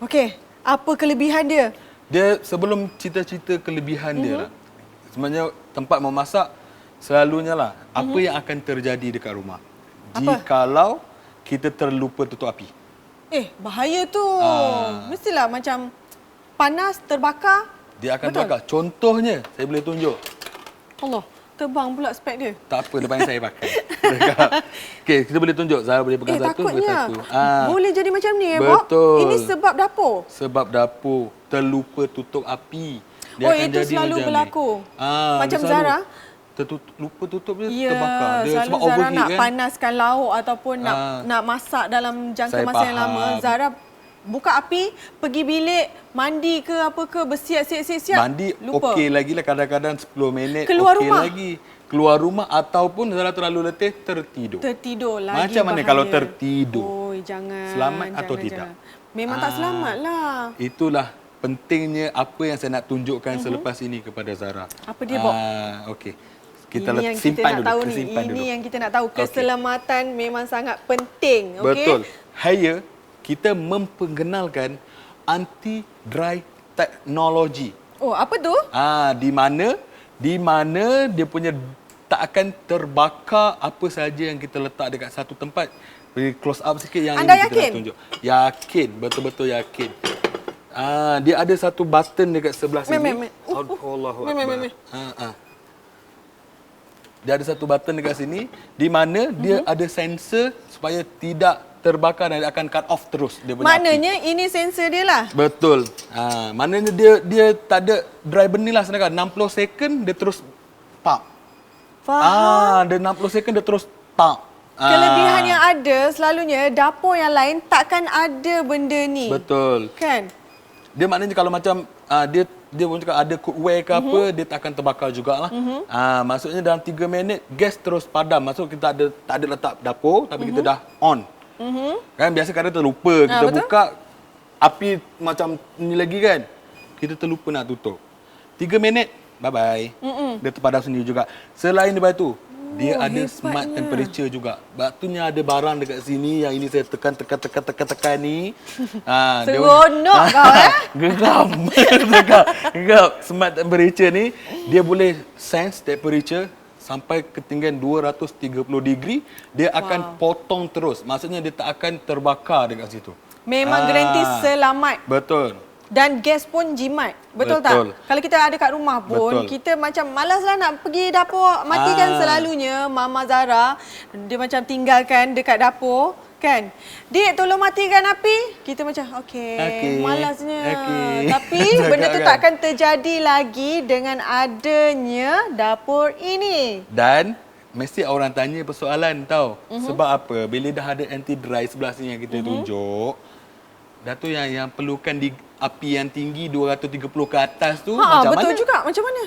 Okey, apa kelebihan dia? Dia sebelum cerita-cerita kelebihan dia lah. Sebenarnya tempat memasak selalunya lah apa yang akan terjadi dekat rumah. Apa? Jikalau kita terlupa tutup api. Bahaya tu. Mestilah macam panas, terbakar. Dia akan Betul? terbakar. Contohnya, saya boleh tunjuk. Allah, terbang pula spek dia. Tak apa, depan yang saya pakai. Okey, kita boleh tunjuk. Zara boleh pegang satu, boleh takutnya. satu. Boleh jadi macam ni Bob? Betul. Ini sebab dapur. Sebab dapur terlupa tutup api. Itu selalu berlaku. Macam Zara. Lupa tutup dia Ya, terbakar. Dia selalu sebab Zara overheat nak kan. panaskan lauk ataupun nak masak dalam jangka Saya masa yang faham. lama. Zara buka api, pergi bilik, mandi ke apa ke, bersiap-siap. Mandi lupa. okey lagi lah, kadang-kadang 10 minit Keluar okey rumah. lagi. Keluar rumah ataupun Zara terlalu letih, tertidur. Tertidur lagi. Macam mana bahaya. kalau tertidur? Oi, jangan. Selamat atau jangan, tidak? Jangan. Memang tak selamat lah. Itulah pentingnya apa yang saya nak tunjukkan selepas ini kepada Zara. Apa dia, Bob? Okey. Kita Ini yang kita simpan nak dulu. tahu Kita ni. simpan Ini dulu. yang kita nak tahu. Keselamatan memang sangat penting. Okay? Betul. Haya, kita memperkenalkan anti-dry technology. Oh, apa tu? Di mana dia punya tak akan terbakar apa saja yang kita letak dekat satu tempat. Beri close up sikit yang Anda ini kita yakin? nak tunjuk. Yakin, betul-betul yakin. Dia ada satu button dekat sebelah sini. Allahu Akbar. Dia ada satu button dekat sini di mana dia ada sensor supaya tidak terbakar dan akan cut off terus dia punya Maknanya ini sensor dia lah. api. Betul. Maknanya dia tak ada dry burn ni lah sebenarnya. 60 second dia terus pop. Faham. Dia 60 second dia terus pop. Kelebihan yang ada selalunya dapur yang lain takkan ada benda ni. Betul. Kan? Dia maknanya kalau macam dia pun cakap ada cookware ke apa, dia tak akan terbakar jugalah. Maksudnya dalam 3 minit gas terus padam. Maksud kita tak ada letak dapur tapi kita dah on. Kan biasa kadang terlupa kita betul? buka api macam ni lagi kan. Kita terlupa nak tutup. 3 minit, bye bye. Dia terpadam sendiri juga. Selain daripada tu, dia ada smart hebatnya. temperature juga. Batunya ada barang dekat sini yang ini saya tekan ni. Seronok kau Geram. Smart temperature ni dia boleh sense temperature sampai ketinggian 230 degree, dia akan potong terus. Maksudnya dia tak akan terbakar dekat situ. Memang garanti selamat. Betul. Dan gas pun jimat. Betul tak? Kalau kita ada kat rumah pun, kita macam malaslah nak pergi dapur. Matikan selalunya Mama Zara, dia macam tinggalkan dekat dapur. Kan? Dik, tolong matikan api. Kita macam, okey, malasnya. Tapi benda tu tak akan terjadi lagi dengan adanya dapur ini. Dan mesti orang tanya persoalan tau. Sebab apa? Bila dah ada anti-dry sebelah sini yang kita tunjuk, dah tu yang perlukan di api yang tinggi 230 ke atas tu macam betul mana? juga. Macam mana?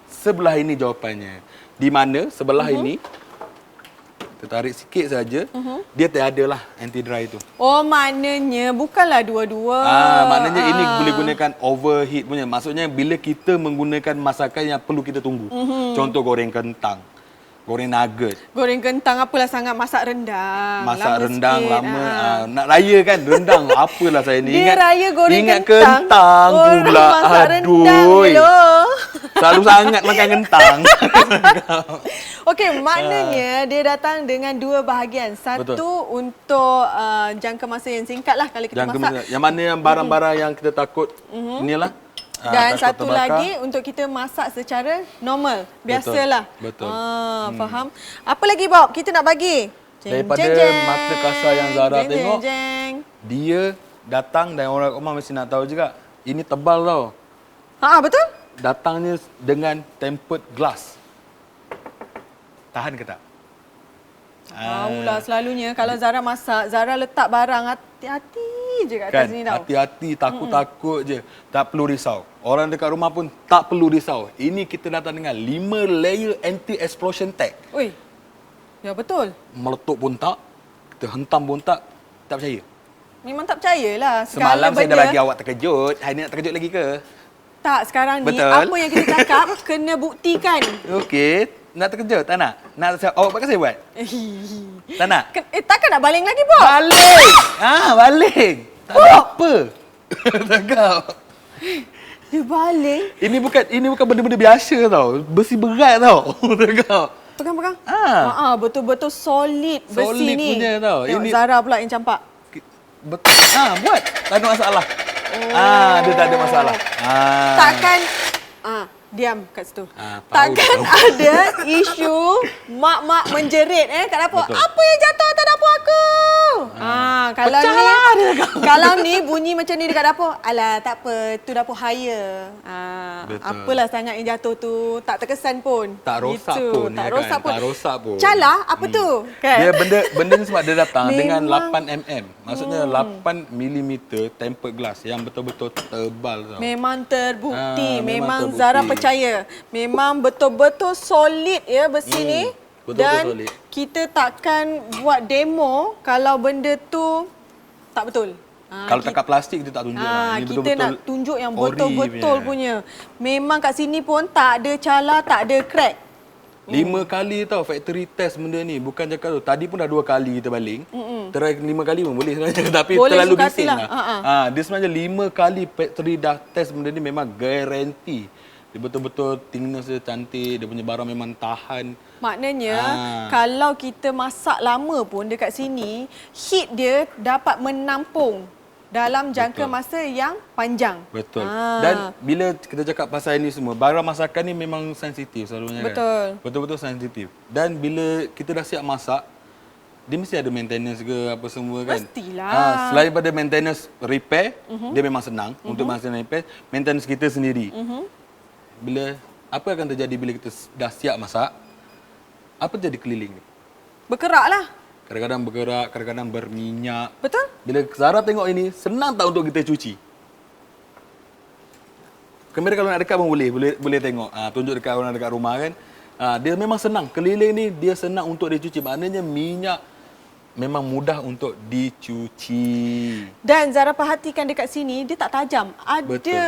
Sebelah ini jawapannya. Di mana sebelah ini kita tarik sikit saja, dia tiada lah anti-dry tu. Oh, maknanya bukanlah dua-dua. Maknanya ini boleh gunakan overheat punya. Maksudnya bila kita menggunakan masakan yang perlu kita tunggu. Contoh goreng kentang. Goreng nugget. Goreng kentang apalah sangat, masak rendang. Masak lama rendang sikit. lama. Nak raya kan rendang. Apalah saya ni. Dia raya goreng ingat kentang. kentang Orang pula. masak rendang. Hello. Selalu sangat makan kentang. Okey, maknanya dia datang dengan dua bahagian. Satu Betul. untuk jangka masa yang singkat lah kalau kita masak. Yang mana yang barang-barang yang kita takut inilah. Dan takut satu terbakar. lagi untuk kita masak secara normal. Biasalah. Betul. Faham. Apa lagi Bob kita nak bagi? Daripada mata kasar yang Zara tengok, dia datang dan orang rumah mesti nak tahu juga. Ini tebal tau. Betul? Datangnya dengan tempered glass. Tahan ke tak? Tahulah selalunya kalau Zara masak, Zara letak barang hati-hati je kat atas Kan? ni tau. Hati-hati, takut-takut je. Tak perlu risau. Orang dekat rumah pun tak perlu risau. Ini kita datang dengan 5 layer anti-explosion tag. Ui, ya betul. Meletup pun tak, kita hentam pun tak percaya. Memang tak percayalah. Semalam saya dah bagi awak terkejut. Hari ni nak terkejut lagi ke? Tak, sekarang ni Betul. apa yang kita cakap kena buktikan. Okey. Nak terkejut? Tak nak? Awak buat ke saya buat? Tak nak? Takkan nak baling lagi, Bob? Baling! Baling! Tak ada apa. Takau. Dia baling. Ini bukan benda-benda biasa tau. Besi berat tau. Takau. Pegang-pegang. Betul-betul solid besi Solid ni. punya tau. Tengok Ini- Zara pula yang campak. Betul. Buat. Tak ada masalah. Dia tak ada masalah. Takkan diam kat situ. Tahu Takkan tahu. ada isu mak-mak menjerit kat dapur. Betul. Apa yang jatuh atas dapur aku? Kalau Pecah ni lah dia kau. kalau ni bunyi macam ni dekat dapur, alah tak apa, tu dapur hire. Betul. Apalah sangat yang jatuh tu, tak terkesan pun. Tak rosak Gitu. pun. Tak ya rosak kan? pun. Tak rosak pun. Calah apa tu? Kan? Dia benda ni sebab dia datang dengan Memang. 8 mm. Maksudnya 8 mm tempered glass yang betul-betul tebal tau. Memang terbukti. Memang Memang terbukti. Zara percaya. Memang betul-betul solid ya besi ni. Betul-betul Dan solid. kita takkan buat demo kalau benda tu tak betul. Kalau takat plastik kita tak tunjuk lah. Ini kita betul-betul nak tunjuk yang ori betul-betul punya. Memang kat sini pun tak ada calar, tak ada crack. 5 kali tau factory test benda ni. Bukan cakap tu. Tadi pun dah 2 kali kita baling. Try 5 kali pun boleh sebenarnya. Tapi Boleh terlalu suka bising hati lah. lah. Dia sebenarnya 5 kali factory dah test benda ni memang garanti. Dia betul-betul thickness dia cantik. Dia punya barang memang tahan. Maknanya kalau kita masak lama pun dekat sini, heat dia dapat menampung dalam jangka masa yang panjang. Betul. Dan bila kita cakap pasal ini semua, barang masakan ni memang sensitif selalunya Betul. kan. Betul-betul sensitif. Dan bila kita dah siap masak, dia mesti ada maintenance ke apa semua kan. Mestilah. Selain pada maintenance repair, dia memang senang untuk maintenance repair. Maintenance kita sendiri. Apa akan terjadi bila kita dah siap masak? Apa jadi keliling ni? Bergerak lah. Kadang-kadang bergerak, kadang-kadang berminyak. Betul? Bila Zara tengok ini, senang tak untuk kita cuci? Kamera kalau nak dekat pun boleh tengok. Tunjuk dekat orang dekat rumah kan. Dia memang senang. Keliling ni dia senang untuk dicuci. Maknanya minyak memang mudah untuk dicuci. Dan Zara perhatikan dekat sini, dia tak tajam. Ada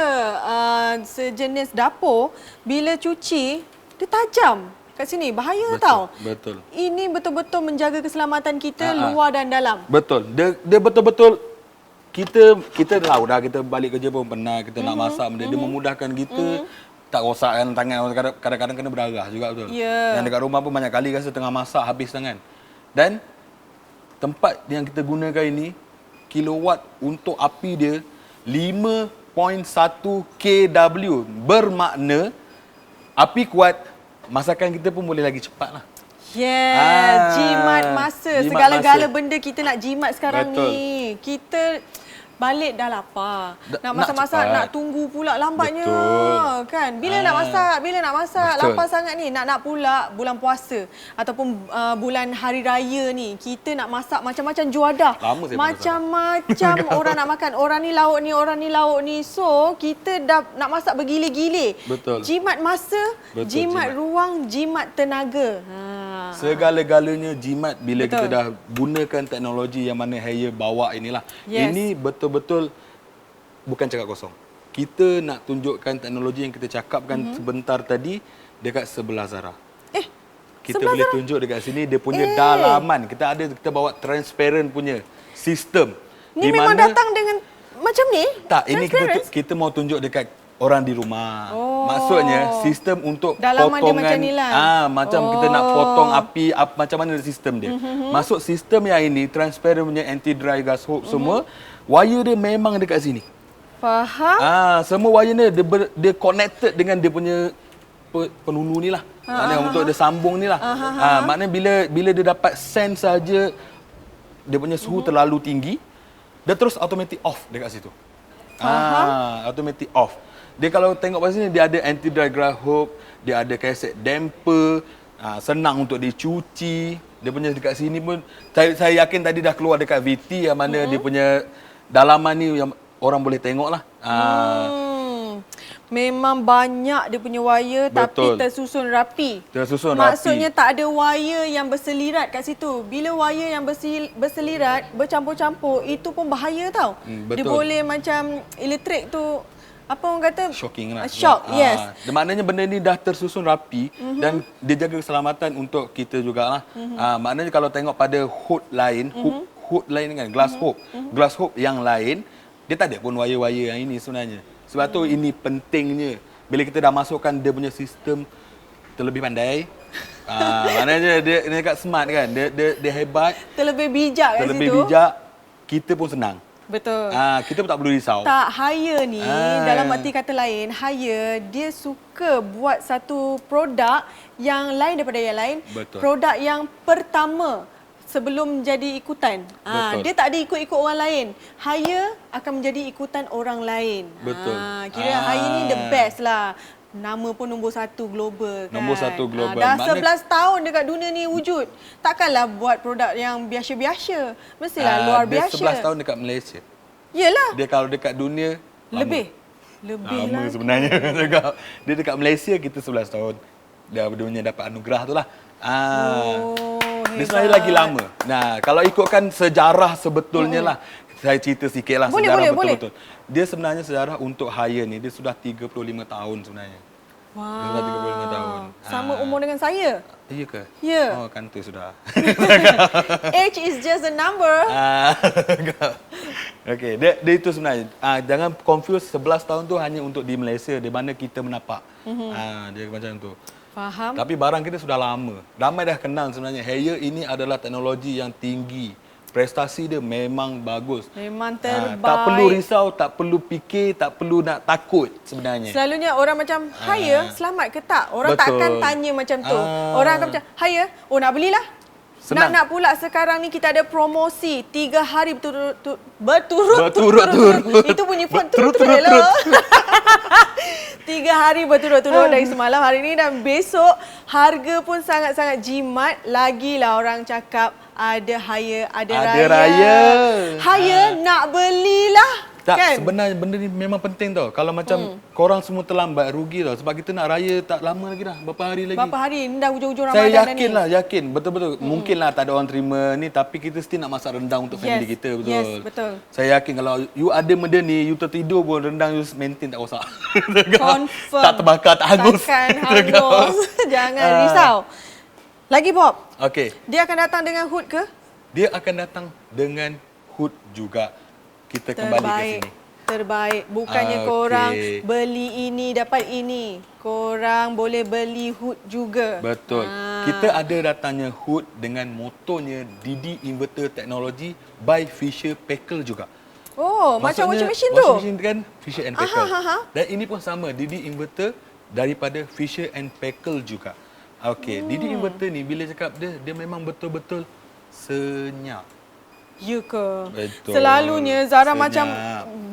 sejenis dapur, bila cuci, dia tajam. Kat sini, bahaya tau. Betul. Ini betul-betul menjaga keselamatan kita luar dan dalam. Betul. Dia betul-betul kita tahu dah kita balik kerja pun penat, kita nak masak benda dia memudahkan kita. Tak rosakkan tangan, kadang-kadang kena berdarah juga betul. Ya. Dan dekat rumah pun banyak kali rasa tengah masak habis tangan. Dan tempat yang kita gunakan ini kilowatt untuk api dia 5.1 kW. Bermakna api kuat, masakan kita pun boleh lagi cepat lah. Jimat masa. Jimat Segala-gala masa. benda kita nak jimat sekarang Betul. ni. Kita balik dah lapar. Nak Nak masak-masak, cepat. nak tunggu pula lambatnya. Betul. Kan? Bila nak masak? Bila nak masak? Betul. Lapar sangat ni. Nak pula bulan puasa. Ataupun bulan hari raya ni. Kita nak masak macam-macam juadah. Lama saya Macam-macam orang nak makan. Orang ni lauk ni, orang ni lauk ni. So, kita dah nak masak bergile-gile. Betul. Jimat masa, Betul, jimat ruang, jimat tenaga. Segala-galanya jimat bila kita Betul. dah gunakan teknologi yang mana Haier bawa inilah. Yes. Ini betul-betul bukan cakap kosong. Kita nak tunjukkan teknologi yang kita cakapkan sebentar tadi dekat sebelah Zara. kita Sebelah boleh sana. tunjuk dekat sini dia punya dalaman. Kita bawa transparent punya sistem. Ni Di memang mana- datang dengan macam ni? Tak, ini Transparent? kita mau tunjuk dekat orang di rumah. Oh. Maksudnya sistem untuk Dalaman dia potongan macam ni lah. macam kita nak potong api macam mana sistem dia. Masuk sistem yang ini transparent punya anti dry gas hook semua, wire dia memang dekat sini. Faham? Semua wire ni dia connected dengan dia punya penulu ni lah. Maknanya untuk dia sambung ni lah. Maknanya bila dia dapat sense saja dia punya suhu terlalu tinggi, dia terus automatic off dekat situ. Automatic off. Dia kalau tengok pada sini dia ada anti dry gas hook, dia ada kaset damper, senang untuk dicuci. Dia punya dekat sini pun saya yakin tadi dah keluar dekat VT yang mana dia punya dalaman ni yang orang boleh tengok lah. Memang banyak dia punya wire tapi Betul. tersusun rapi. Tersusun Maksudnya rapi. tak ada wire yang berselirat kat situ. Bila wire yang berselirat, bercampur-campur, itu pun bahaya tau. Dia betul. boleh macam elektrik tu, apa orang kata? Shocking lah. Shock, yes. Maknanya benda ni dah tersusun rapi dan dia jaga keselamatan untuk kita jugalah. Maknanya kalau tengok pada hood lain, hood lain kan, glass hood yang lain, dia tak ada pun wire-wire yang ini sebenarnya. Sebab tu ini pentingnya. Bila kita dah masukkan dia punya sistem terlebih pandai, maknanya dia dekat smart kan, dia hebat, Terlebih bijak kat terlebih situ. bijak, kita pun senang. Betul. Kita pun tak perlu risau. Tak, Haier ni dalam arti kata lain, Haier dia suka buat satu produk yang lain daripada yang lain. Betul. Produk yang pertama sebelum jadi ikutan. Betul. Dia tak ada ikut-ikut orang lain. Haier akan menjadi ikutan orang lain. Betul. Kira Haier ni the best lah. Nama pun nombor 1 global kan. Nombor 1 global. Dah Makna- 11 tahun dekat dunia ni wujud. Takkanlah buat produk yang biasa-biasa. Mestilah luar dia biasa. 11 tahun dekat Malaysia. Yelah. Dia kalau dekat dunia lama. Lebih Lama lah. sebenarnya. Dia dekat Malaysia, kita 11 tahun. Dia dunia dapat anugerah tu lah. Dia sebenarnya hebat. lagi lama. Nah, kalau ikutkan sejarah sebetulnya lah, saya cerita sikit lah Boleh, sejarah boleh, betul-betul. Dia sebenarnya sejarah untuk Haier ni, dia sudah 35 tahun sebenarnya. Dia sudah 35 tahun. Sama umur dengan saya. Iya ke? Ya. Oh, kanta sudah. Age is just a number. Okey, dia itu sebenarnya. Jangan confuse 11 tahun tu hanya untuk di Malaysia, di mana kita menapak. Dia macam tu. Faham? Tapi barang kita sudah lama. Ramai dah kenal sebenarnya. Haier ini adalah teknologi yang tinggi. Prestasi dia memang bagus. Memang terbaik. Tak perlu risau, tak perlu fikir, tak perlu nak takut sebenarnya. Selalunya orang macam, Haier, selamat ke tak? Orang tak Betul. akan tanya macam tu. Orang akan macam, Haier, oh nak belilah. Senang. Nak pula sekarang ni kita ada promosi 3 hari berturut-turut. Itu bunyi phone Berturut-turut. hello. 3 hari berturut-turut dari semalam hari ni dan besok harga pun sangat-sangat jimat. Lagilah orang cakap ada Haier, ada raya. Haier nak belilah. Tak, kan? sebenarnya benda ni memang penting tau. Kalau macam korang semua terlambat, rugi tau. Sebab kita nak raya tak lama lagi dah. Berapa hari lagi? Berapa hari ni dah hujung-hujung Saya Ramadan yakin dah ni. lah, yakin. Betul-betul. Mungkinlah tak ada orang terima ni, tapi kita still nak masak rendang untuk family kita. Betul. Yes, betul. Saya yakin kalau you ada benda ni, you tertidur pun rendang you maintain tak rosak. Confirm. Tak terbakar, tak hangus. Takkan hangus. Jangan risau. Lagi Bob, Okey. dia akan datang dengan hood ke? Dia akan datang dengan hood juga. Kita kembali ke sini. Terbaik. Bukannya Okey. korang beli ini dapat ini. Korang boleh beli hood juga. Betul. Kita ada datangnya hood dengan motornya DD Inverter Technology by Fisher Paykel juga. Oh, macam washing Maksudnya, machine tu. Washing machine kan Fisher and Paykel. Dan ini pun sama, DD Inverter daripada Fisher and Paykel juga. Okey, DD Inverter ni bila cakap dia memang betul-betul senyap. Ya ke? Betul. Selalunya Zara Senyap. macam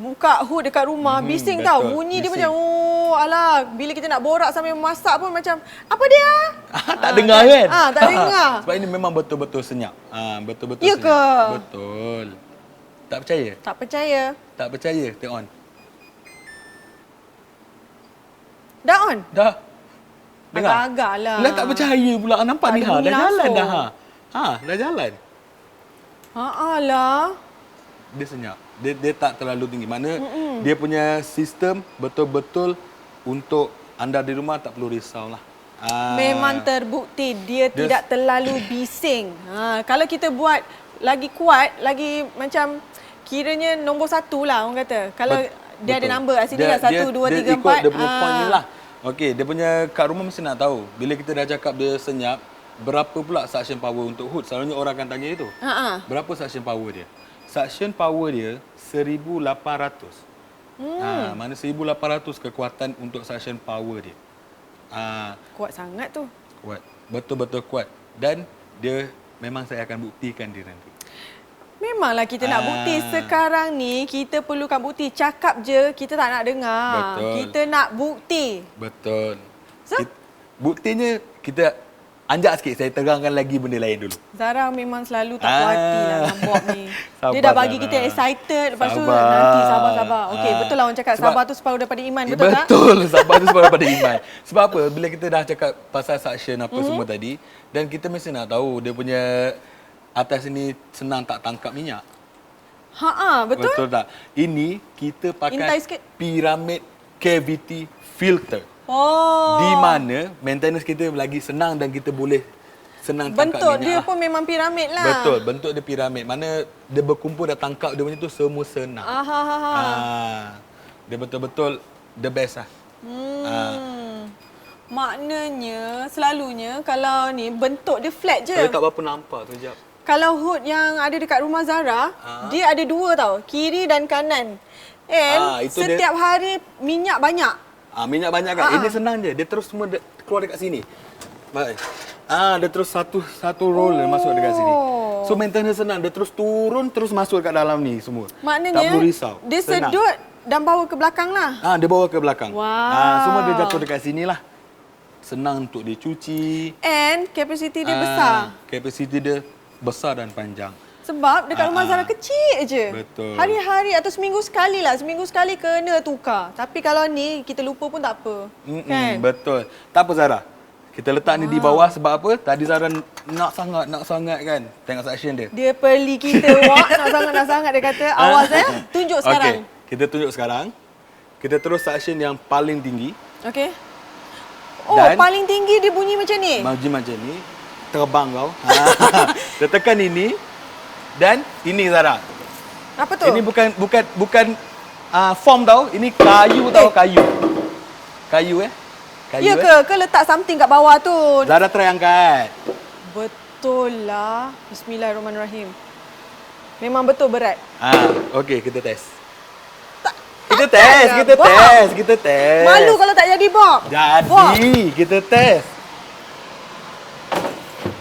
buka hood dekat rumah, bising tau. betul. Bunyi dia Bising. macam, oh alah. Bila kita nak borak sambil masak pun macam, apa dia? Tak dengar kan? Tak dengar. Sebab ini memang betul-betul senyap. Betul-betul Ya senyap. ke? Betul. Tak percaya? Tak percaya. Tak percaya? Tengok on. Dah on? Dah. Dengar? Agak-agak lah. Lah tak percaya pula. Nampak Tak ni ada ha, bunyi dah jalan langsung. dah ha. Dah jalan. Lah. Dia senyap. Dia tak terlalu tinggi. Mana dia punya sistem betul-betul untuk anda di rumah tak perlu risau lah. Memang terbukti dia tidak terlalu bising. Kalau kita buat lagi kuat, lagi macam kiranya nombor 1 lah orang kata. Kalau dia ada number kat sini lah, 1, 2, 3, 4. Dia ikut dia punya point ni lah. Okey, dia punya kat rumah mesti nak tahu. Bila kita dah cakap dia senyap, berapa pula suction power untuk hood? Selalunya orang akan tanya itu. Berapa suction power dia? Suction power dia 1800. Mana 1800 kekuatan untuk suction power dia. Kuat sangat tu. Kuat. Betul-betul kuat. Dan dia memang saya akan buktikan dia nanti. Memanglah kita nak bukti. Sekarang ni kita perlukan bukti. Cakap je kita tak nak dengar. Betul. Kita nak bukti. Betul. So? Buktinya kita anjak sikit. Saya terangkan lagi benda lain dulu. Zara memang selalu tak puas hati lah dengan Bob ni. Sabar, Dia dah bagi Zara. kita excited. Lepas tu Sabar. nanti sabar. Okey, betul lah orang cakap Sebab- sabar tu separuh daripada iman. Betul tak? Betul. Sabar tu sebab daripada iman. Sebab apa? Bila kita dah cakap pasal suction apa semua tadi, dan kita mesti nak tahu dia punya atas ni senang tak tangkap minyak. Betul? Betul tak? Ini kita Intai pakai sikit. pyramid cavity filter. Oh. Di mana maintenance kita lagi senang dan kita boleh senang tangkap Bentuk minyak. dia pun memang piramid lah. Betul, bentuk dia piramid. Mana dia berkumpul dah tangkap dia punya tu semua senang. Dia betul-betul the best lah. Maknanya selalunya kalau ni bentuk dia flat je. Saya tak berapa nampak tu sekejap. Kalau hood yang ada dekat rumah Zara, dia ada 2 tau, kiri dan kanan. And itu setiap hari minyak banyak. Minyak banyak kan? Ini senang je. Dia terus semua keluar dekat sini. Baik. Dia terus satu roll masuk dekat sini. So maintenance senang. Dia terus turun, terus masuk dekat dalam ni semua. Maknanya tak perlu risau. dia Senang. sedut dan bawa ke belakang lah. Dia bawa ke belakang. Wow. Semua dia jatuh dekat sini lah. Senang untuk dicuci. And capacity dia besar. Kapasiti dia besar dan panjang. Sebab dekat rumah Zara kecil je. Betul. Hari-hari atau seminggu sekali lah. Seminggu sekali kena tukar. Tapi kalau ni kita lupa pun tak apa. Kan? Betul. Tak apa Zara. Kita letak ni di bawah sebab apa? Tadi Zara nak sangat kan. Tengok section dia. Dia peli kita. Wak, nak sangat dia kata. Awas tunjuk sekarang. Okey, kita tunjuk sekarang. Kita terus section yang paling tinggi. Okey. Oh, Dan- paling tinggi dia bunyi macam ni. Maju macam ni. Terbang kau. Kita tekan ini. Dan ini Zara. Apa tu? Ini bukan form tau. Ini kayu tau, kayu. Kayu Ya ke? Ke letak something kat bawah tu? Zara try angkat. Betul lah. Bismillahirrahmanirrahim. Memang betul berat. Okey, kita test. Takkan Kita lah, test. Malu kalau tak jadi, Bob. Bob. Jadi, kita test.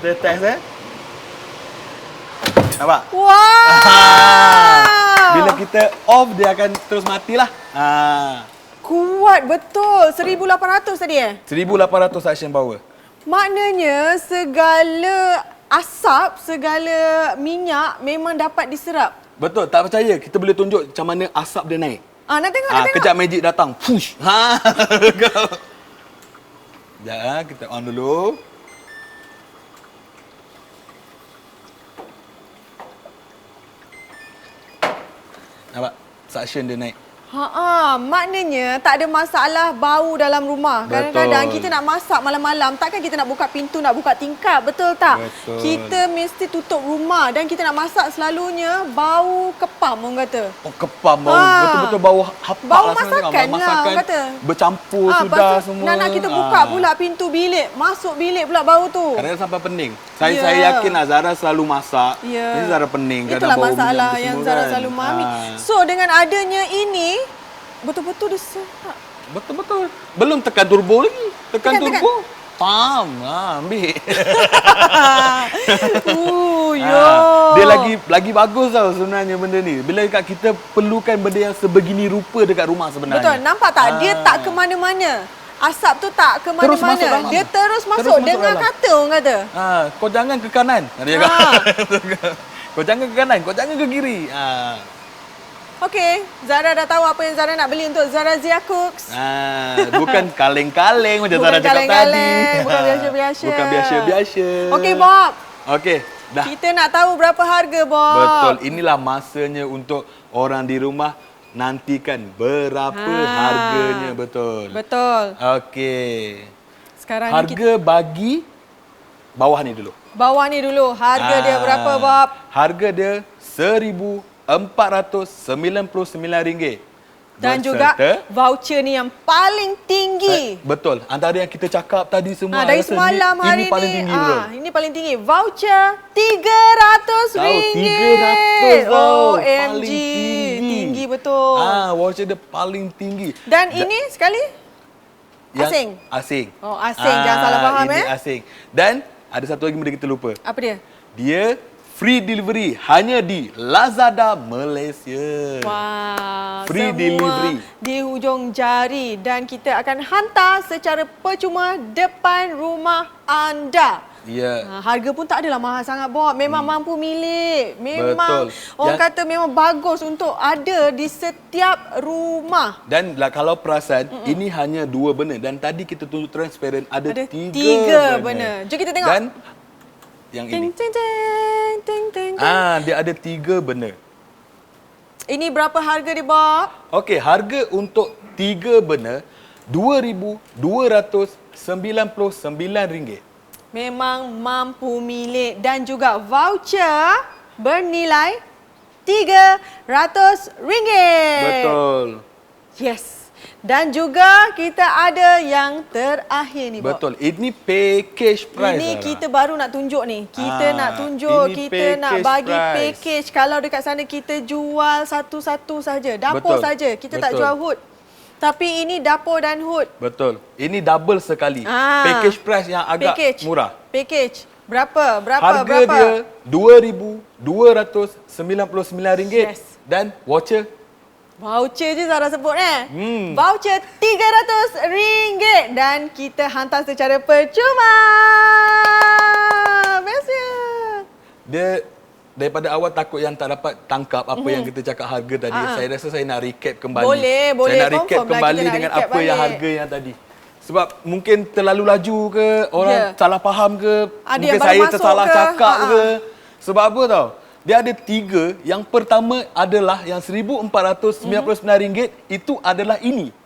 Kita test Nampak? Wow. Bila kita off, dia akan terus matilah. Kuat betul. 1,800 tadi 1800 suction power. Maknanya segala asap, segala minyak memang dapat diserap. Betul, tak percaya. Kita boleh tunjuk macam mana asap dia naik. Nak tengok, nak tengok. Kejap magic datang. Push. Sekejap, kita on dulu. Nampak? Suction dia naik. Maknanya tak ada masalah bau dalam rumah. Kadang-kadang Betul. kita nak masak malam-malam, takkan kita nak buka pintu, nak buka tingkap, betul tak? Betul. Kita mesti tutup rumah dan kita nak masak selalunya bau kepam orang kata. Oh, kepam bau. Betul-betul bau hapak Bau lah sebenarnya. masakan lah, orang kata. Bercampur Lepas sudah tu, semua. Nak kita buka pula pintu bilik, masuk bilik pula bau tu. Kadang-kadang sampai pening. Ya. Saya yakin lah Zara selalu masak. Ya. Mesti Zara pening. Kadang Itulah bau masalah minyak yang semua Zara kan. selalu memahami. So dengan adanya ini, betul-betul dia sedap. Betul-betul. Belum tekan turbo lagi. Tekan Tekan, turbo. Pam. Ambil. Yo. Dia lagi bagus tau sebenarnya benda ni. Bila kat kita perlukan benda yang sebegini rupa dekat rumah sebenarnya. Betul, nampak tak? Dia tak ke mana-mana. Asap tu tak ke Terus masuk mana-mana. dalam. Dia terus masuk masuk dengan dalam. kata orang kata. Kau jangan ke kanan. Dia cakap. Kau jangan ke kanan, kau jangan ke kiri. Okey, Zara dah tahu apa yang Zara nak beli untuk Zara Zia Cooks. Bukan kaleng-kaleng macam Bukan Zara cakap tadi. kaleng-kaleng, bukan biasa-biasa. Bukan biasa-biasa. Okey, Bob. Okey, dah. Kita nak tahu berapa harga, Bob. Betul. Inilah masanya untuk orang di rumah nantikan berapa harganya. Betul. Betul. Okey. Sekarang ni harga bagi bawah ni dulu. bawah ni dulu. Harga dia berapa, Bob? Harga dia RM1,499. Dan juga voucher ni yang paling tinggi. Betul. Antara yang kita cakap tadi semua. Dari semalam hari ini paling tinggi, bro. Ini paling tinggi. Voucher RM300. RM300. OMG. Tinggi betul. Voucher dia paling tinggi. Dan ini sekali? Asing? Asing. Oh, asing. Jangan salah faham ini asing. Dan ada satu lagi benda kita lupa. Apa dia? Dia free delivery hanya di Lazada Malaysia. Wah, free semua delivery di hujung jari dan kita akan hantar secara percuma depan rumah anda. Ya. Harga pun tak adalah mahal sangat, Bob. Memang mampu milik. Memang betul. orang kata memang bagus untuk ada di setiap rumah. Dan kalau perasan, ini hanya 2 burner. Dan tadi kita tunjuk transparent ada 3 burner. Jom kita tengok. Dan yang ini. Dia ada 3 burner. Ini berapa harga dia, Bob? Okey, harga untuk 3 burner RM2,299. Memang mampu milik dan juga voucher bernilai RM300. Betul. Yes. Dan juga kita ada yang terakhir ni, Bob. Betul. Ini package price. Ini kita baru nak tunjuk ni. Kita nak tunjuk, kita nak bagi package. Kalau dekat sana kita jual satu-satu saja, dapur saja. Kita tak jual hood. Tapi ini dapur dan hood. Betul. Ini double sekali. Package price yang agak murah. Package. Berapa? Harga dia RM2,299. Yes. Dan voucher. Voucher je Zara sebut Voucher RM300. Dan kita hantar secara percuma. Bestnya. Dia daripada awal takut yang tak dapat tangkap apa yang kita cakap harga tadi. Saya rasa saya nak recap kembali. Boleh. Saya nak recap kembali dengan apa yang harga yang tadi. Sebab mungkin terlalu laju ke, orang salah faham ke, mungkin saya tersalah cakap ke. Sebab apa tau? Dia ada 3. Yang pertama adalah yang RM1,499. Itu adalah ini.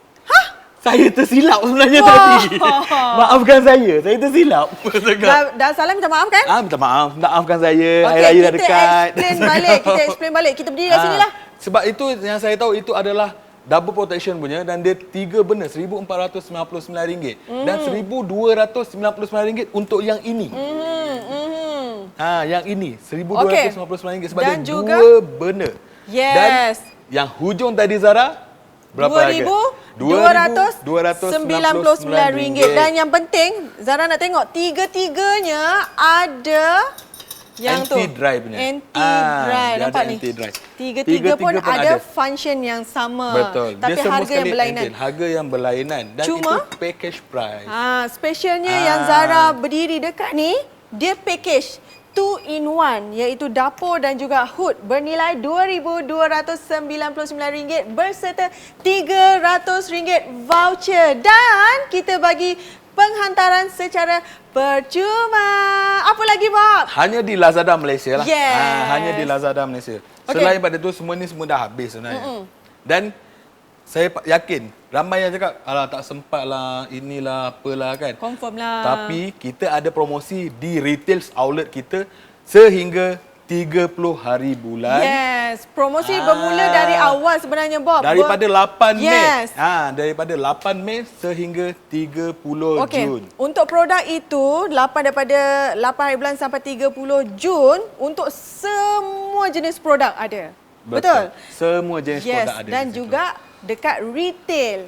Saya tersilap sebenarnya tadi. Maafkan saya tersilap. Dah salam minta maaf kan? Minta maaf. Maafkan saya. Hari Raya dah dekat. Kita explain balik. Kita berdiri kat sini lah. Sebab itu yang saya tahu itu adalah double protection punya dan dia 3 burner RM1,499 dan RM1,299 untuk yang ini. Yang ini RM1,299 sebab dan dia juga 2 burner. Yes. Dan yang hujung tadi Zara berapa harga? RM2,299. Dan yang penting Zara nak tengok 3-tiganya ada yang anti-dry punya. Anti-dry. Nampak ni? Tiga-tiga pun ada function yang sama. Betul. Tapi dia harga yang berlainan. Harga yang berlainan. Dan cuma, itu package price. Specialnya yang Zara berdiri dekat ni, dia package 2-in-1 iaitu dapur dan juga hood bernilai RM2,299 berserta RM300 voucher. Dan kita bagi penghantaran secara percuma. Apa lagi, Bob? Hanya di Lazada Malaysia lah. Yes. Hanya di Lazada Malaysia. Selain pada itu, semua dah habis sebenarnya. Dan saya yakin ramai yang cakap, alah tak sempat lah, inilah, apalah kan. Confirm lah. Tapi kita ada promosi di retail outlet kita sehingga 30 hari bulan. Yes, promosi bermula dari awal sebenarnya, Bob. Daripada 8 Mei. Yes. Daripada 8 Mei sehingga 30 Jun. Untuk produk itu, daripada 8 hari bulan sampai 30 Jun, untuk semua jenis produk ada. Betul? Semua jenis produk ada. Dan juga dekat retail.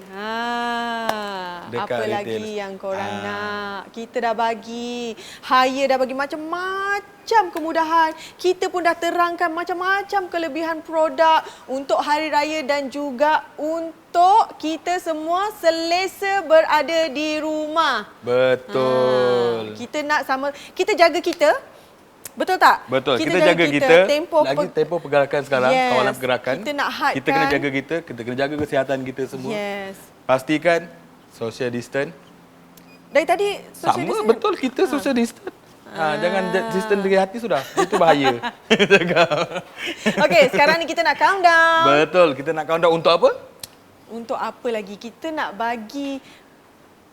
Dekat apa retail. lagi yang korang nak? Kita dah bagi, Hire dah bagi macam-macam kemudahan. Kita pun dah terangkan macam-macam kelebihan produk untuk hari raya dan juga untuk kita semua selesa berada di rumah. Betul. Kita nak kita jaga kita. Betul tak? Betul. Kita jaga kita. Tempoh pergerakan sekarang, kawalan pergerakan. Kita nak hadkan. Kita kena jaga kita kena jaga kesihatan kita semua. Yes. Pastikan social distance. Dari tadi social sama, distance. betul kita social distance. Jangan distance dari hati sudah. Itu bahaya. Okey, sekarang ni kita nak countdown. Betul, kita nak countdown untuk apa? Untuk apa lagi? Kita nak bagi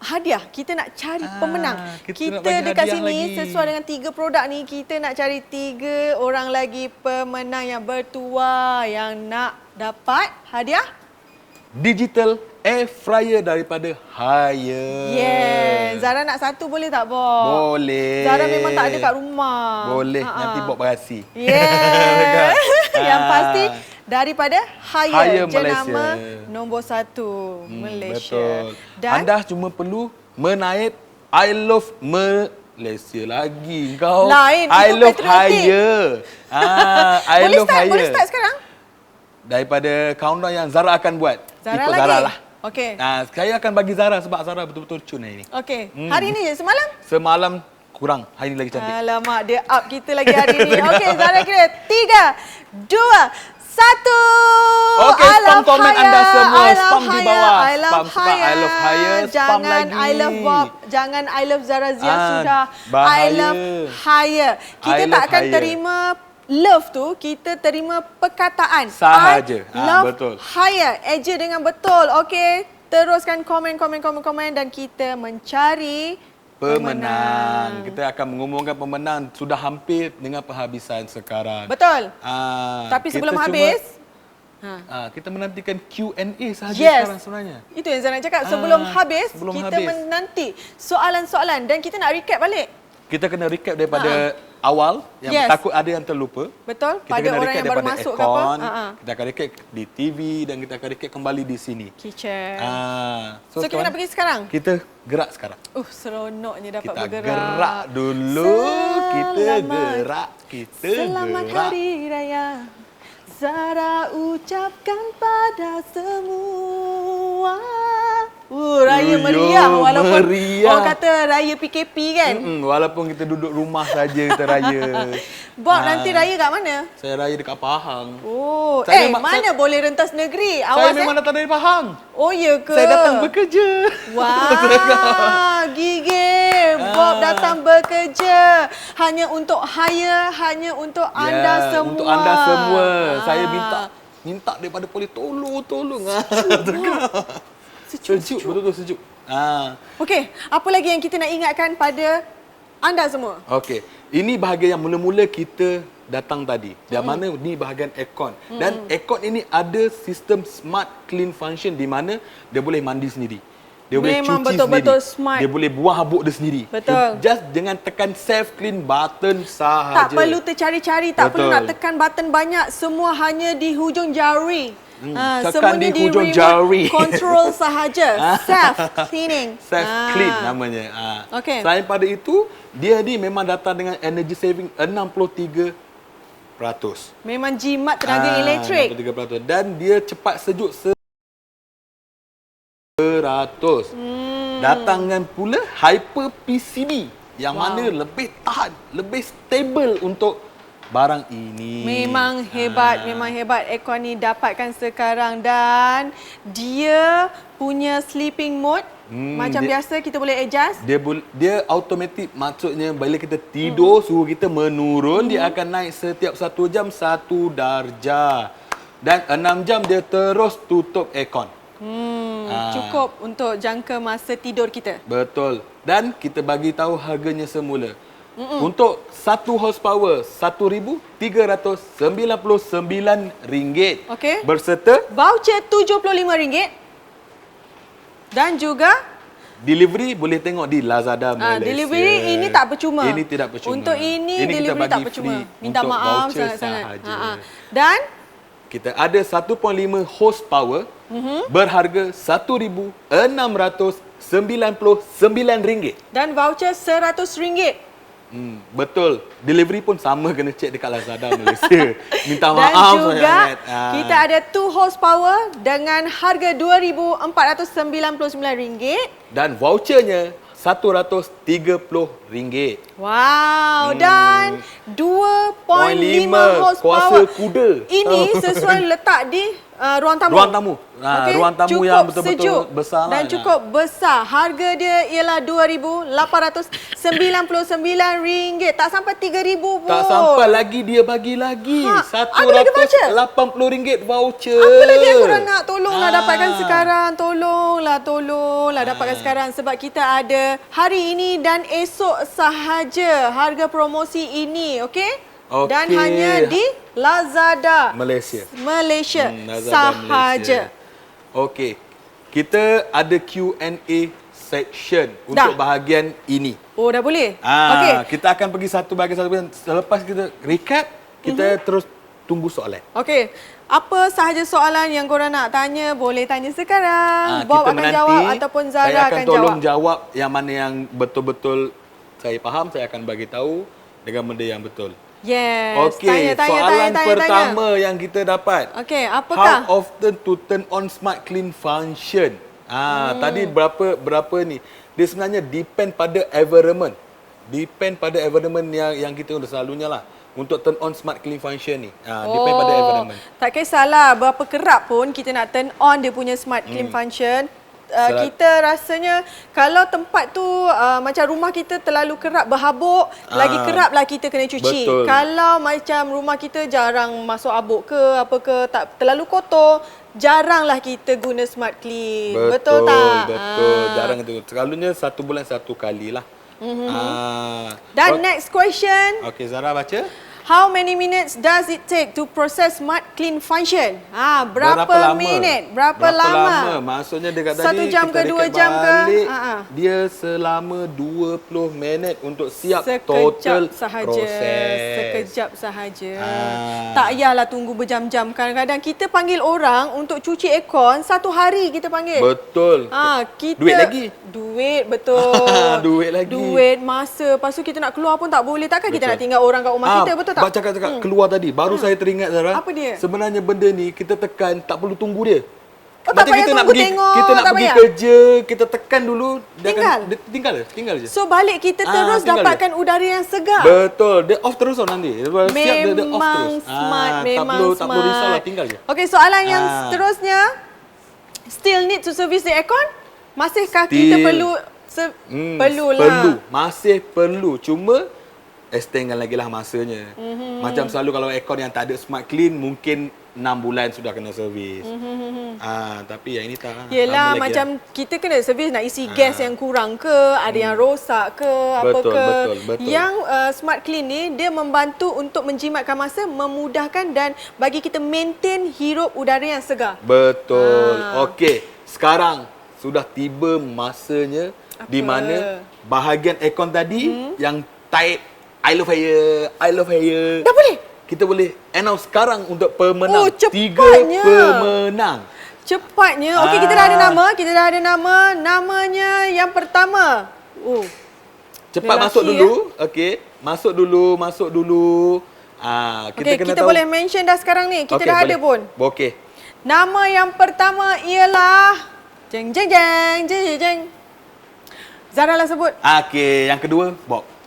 hadiah. Kita nak cari pemenang. Kita nak Kita bagi dekat hadiah sini lagi. sesuai dengan 3 produk ni, kita nak cari 3 orang lagi pemenang yang bertuah yang nak dapat hadiah. Digital air fryer daripada Haier. Yeah. Zara nak satu boleh tak, Bob? Boleh. Zara memang tak ada kat rumah. Boleh. Nanti Bob berasi. Yeah. Yang pasti daripada Haier, Haier jenama Malaysia. nombor 1 Malaysia. Betul. Dan Anda cuma perlu menaip I Love Malaysia lagi. Kau Lain, I itu Love patriotik. Haier. I boleh Love start, Haier. boleh start sekarang? Daripada countdown yang Zara akan buat. Zara Ikut lagi? Zara lah. Okey. Saya akan bagi Zara sebab Zara betul-betul cun hari ni. Okey. Hari ni je semalam? Semalam kurang. Hari ni lagi cantik. Alamak, dia up kita lagi hari ni. Okey, Zara kira 3, 2, 1. Okey, spam komen anda semua. I love Spam di Haier, bawah. I love Spam sebab I love Haier. Spam Jangan lagi. I love Bob. Jangan I love Zara Zia sudah. I bahaya. love Haier. Kita I tak love akan Haier. terima love tu, kita terima perkataan. Sahaja. I love Betul. Haier. Eja dengan betul. Okey. Teruskan komen dan kita mencari Pemenang. Kita akan mengumumkan pemenang sudah hampir dengan penghabisan sekarang. Betul. Tapi Kita sebelum cuma- habis, kita menantikan Q&A sahaja yes, sekarang sebenarnya. itu yang saya nak cakap. Sebelum habis, sebelum kita habis. menanti soalan-soalan dan kita nak recap balik. Kita kena recap daripada awal yang Yes. takut ada yang terlupa. Betul? Kita Pada kena orang recap yang baru daripada masuk ke apa? aircon, Ha-ha. kita akan recap di TV dan kita akan recap kembali di sini. Kitchen. So So, kita nak pergi sekarang? Kita gerak sekarang. Seronoknya dapat Kita bergerak. gerak dulu. Kita gerak. Kita Selamat gerak. Hari Raya. Zara ucapkan pada semua. Raya meriah walaupun meriah. orang kata raya PKP kan. Walaupun kita duduk rumah saja kita raya. Bob, nanti raya kat mana? Saya raya dekat Pahang. Oh, Saya mana boleh rentas negeri? Saya Awas memang datang dari Pahang. Oh, ya ke? Saya datang bekerja. Wah, gigih. Bob datang bekerja. Hanya untuk Haier, hanya untuk anda semua. Untuk anda semua. Saya minta daripada polis tolong. Sejuk, betul-betul sejuk. Okey, apa lagi yang kita nak ingatkan pada anda semua? Okey, ini bahagian yang mula-mula kita datang tadi. Yang mana ni bahagian aircon. Dan aircon ini ada sistem smart clean function di mana dia boleh mandi sendiri. Dia boleh Memang cuci betul-betul sendiri. smart. Dia boleh buang habuk dia sendiri. Betul. Just dengan tekan self clean button sahaja. Tak perlu tercari-cari, tak perlu Betul. nak tekan button banyak. Semua hanya di hujung jari. tekan Semuanya di hujung remote jari. control sahaja. Self cleaning. Self clean namanya. Okey. Selain pada itu, dia ni memang datang dengan energy saving 63%. Memang jimat tenaga elektrik. 63%. Dan dia cepat sejuk 100. Datang dengan pula Hyper PCB yang mana lebih tahan, lebih stable untuk barang ini. Memang hebat, memang hebat. Aircon ni dapatkan sekarang dan dia punya sleeping mode. Macam biasa kita boleh adjust. Dia automatic, maksudnya bila kita tidur suhu kita menurun, dia akan naik setiap 1 jam 1 darjah. Dan 6 jam dia terus tutup aircon. Cukup untuk jangka masa tidur kita. Betul. Dan kita bagi tahu harganya semula. Untuk 1 horsepower RM1,399 Okey. berserta Voucher RM75 dan juga delivery boleh tengok di Lazada Malaysia. delivery ini tak percuma. Ini tidak percuma. Untuk ini kita delivery bagi tak percuma. free Minta untuk maaf voucher sangat-sangat. sahaja. Dan kita ada 1.5 horsepower berharga RM1,699. dan voucher RM100. Betul. Delivery pun sama, kena check dekat Lazada Malaysia. Minta Dan maaf juga sangat. kita ada 2 horsepower dengan harga RM2,499. Dan vouchernya RM130. Wow, dan 2.5 kuasa horsepower. kuda. Ini sesuai letak di ruang tamu. Ruang tamu. Ruang tamu cukup yang betul-betul sejuk besar dan lah. cukup besar. Harga dia ialah RM2,899. Tak sampai RM3,000 pun. Tak sampai lagi dia bagi lagi. ada lagi voucher? RM180 voucher. Apa lagi yang korang nak? Tolonglah dapatkan sekarang. Tolonglah dapatkan sekarang. Sebab kita ada hari ini dan esok sahaja harga promosi ini. Okey? Dan hanya di Lazada Malaysia. sahaja. Lazada Malaysia. Okey. Kita ada Q&A section untuk bahagian ini. Oh, dah boleh? Okey. Kita akan pergi satu bahagian. Selepas kita recap, kita terus tunggu soalan. Okey. Apa sahaja soalan yang korang nak tanya, boleh tanya sekarang. Bob akan menanti, jawab ataupun Zara saya akan tolong jawab. yang mana yang betul-betul saya faham, saya akan bagi tahu dengan benda yang betul. Yes. Okey, soalan pertama yang kita dapat. Okey, apakah? How often to turn on smart clean function? Tadi berapa ni? Dia sebenarnya depend pada environment. Depend pada environment yang kita selalunya lah. Untuk turn on smart clean function ni. Depend pada environment. Tak kisahlah berapa kerap pun kita nak turn on dia punya smart clean function. Kita rasanya kalau tempat tu macam rumah kita terlalu kerap berhabuk, lagi keraplah kita kena cuci. Betul. Kalau macam rumah kita jarang masuk habuk ke apa ke, tak terlalu kotor, jaranglah kita guna smart clean. Betul tak? Betul. Jarang itu. Selalunya 1 bulan 1 kali lah. Dan next question. Okey, Zara baca. How many minutes does it take to process smart clean function? Berapa minit? Berapa lama? Maksudnya dekat 1 tadi jam ke 2 jam ke? Dia selama 20 minit untuk siap total proses. Sekejap sahaja. Tak payahlah tunggu berjam-jam. Kadang-kadang kita panggil orang untuk cuci aircon, 1 hari kita panggil. Betul. Kita duit lagi. Duit, betul. Duit lagi. Duit, masa. Lepas tu kita nak keluar pun tak boleh. Takkan kita nak tinggal orang kat rumah kita, betul tak? Cakap keluar tadi. Baru saya teringat, Zara. Apa dia? Sebenarnya benda ni kita tekan, tak perlu tunggu dia. Tak payah tunggu tengok. Kita nak pergi kerja, kita tekan dulu. Tinggal je. So balik kita terus dapatkan udara yang segar. Betul. Dia off terus nanti. Siap dia off terus. Memang smart. Tak perlu risaulah, tinggal je. Okey, soalan yang seterusnya. Still need to service the aircon? Masihkah kita perlu? Perlulah. Masih perlu. Cuma extendkan lagi lah masanya. Macam selalu kalau aircon yang tak ada smart clean, mungkin 6 bulan sudah kena servis. Tapi yang ini tak. Yelah, macam kita kena servis, nak isi gas yang kurang ke, ada yang rosak ke, apa ke. Betul. Yang smart clean ni, dia membantu untuk menjimatkan masa, memudahkan dan bagi kita maintain hirup udara yang segar. Betul. Okey, sekarang sudah tiba masanya di mana bahagian aircon tadi yang type I love hire. Dah boleh? Kita boleh announce sekarang untuk pemenang. 3 pemenang. Cepatnya. Okey, kita dah ada nama. Namanya yang pertama. Cepat masuk dulu. Okey, masuk dulu. Kita boleh mention dah sekarang ni. Kita dah ada pun. Okey. Nama yang pertama ialah jeng. Zara lah sebut. Okey, yang kedua Bob.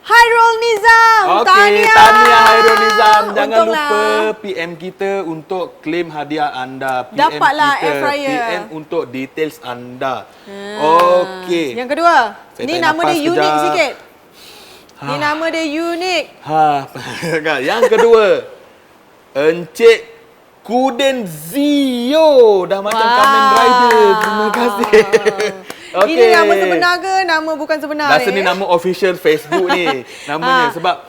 Hairul Nizam. Tahniah Hairul Nizam. Jangan lupa PM kita untuk claim hadiah anda. Dapatlah air fryer. PM untuk details anda. Okey. Yang kedua. Ni nama dia unik sikit. Ni nama dia unik. Yang kedua. Encik Kuden Zio. Dah macam Kamen Rider. Terima kasih. Okay. Ini nama sebenar ke? Nama bukan sebenar Rasa ni nama official Facebook ni namanya. Sebab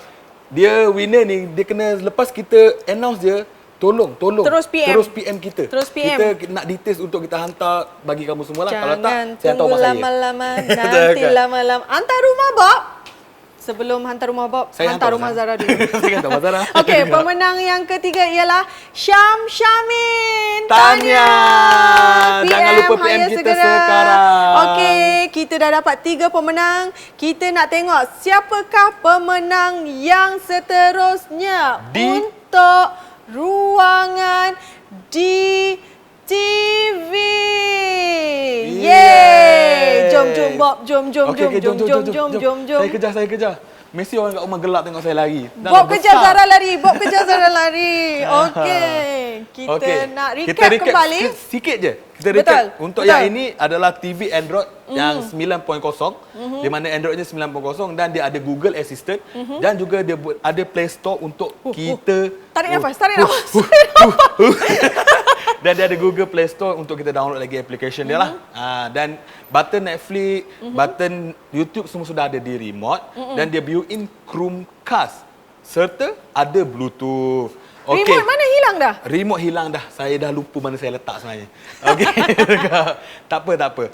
dia winner ni, dia kena lepas kita announce dia, tolong terus PM kita. Kita nak details untuk kita hantar bagi kamu semua lah. Kalau tak, saya hantar rumah saya. Jangan tunggu lama-lama. Nanti lama-lama. Hantar rumah Bob. Sebelum hantar rumah Bob, hantar rumah Zara dulu. Saya hantar rumah Zara. Okey, pemenang yang ketiga ialah Syam Syamin. Tahniah. Jangan lupa PM kita sekarang. Okey, kita dah dapat 3 pemenang. Kita nak tengok siapakah pemenang yang seterusnya untuk ruangan di TV. Yeay! Jom Bob, jom. Saya kejar. Mesti orang kat rumah gelap tengok saya lari. Dah Bob lah kejar besar. Zara lari. Bob kejar Zara lari. Okey. Kita nak recap kembali. Sikit je. Kita Betul, recap. Untuk betul. yang ini adalah TV Android yang 9.0. Di mana Androidnya 9.0 dan dia ada Google Assistant dan juga dia ada Play Store untuk kita Tarik nafas, tarik nafas. Dan dia ada Google Play Store untuk kita download lagi application dia lah. Dan button Netflix, button YouTube semua sudah ada di remote dan dia built-in Chromecast serta ada Bluetooth. Okay. Remote mana hilang dah? Remote hilang dah. Saya dah lupa mana saya letak sebenarnya. Okey. Tak apa.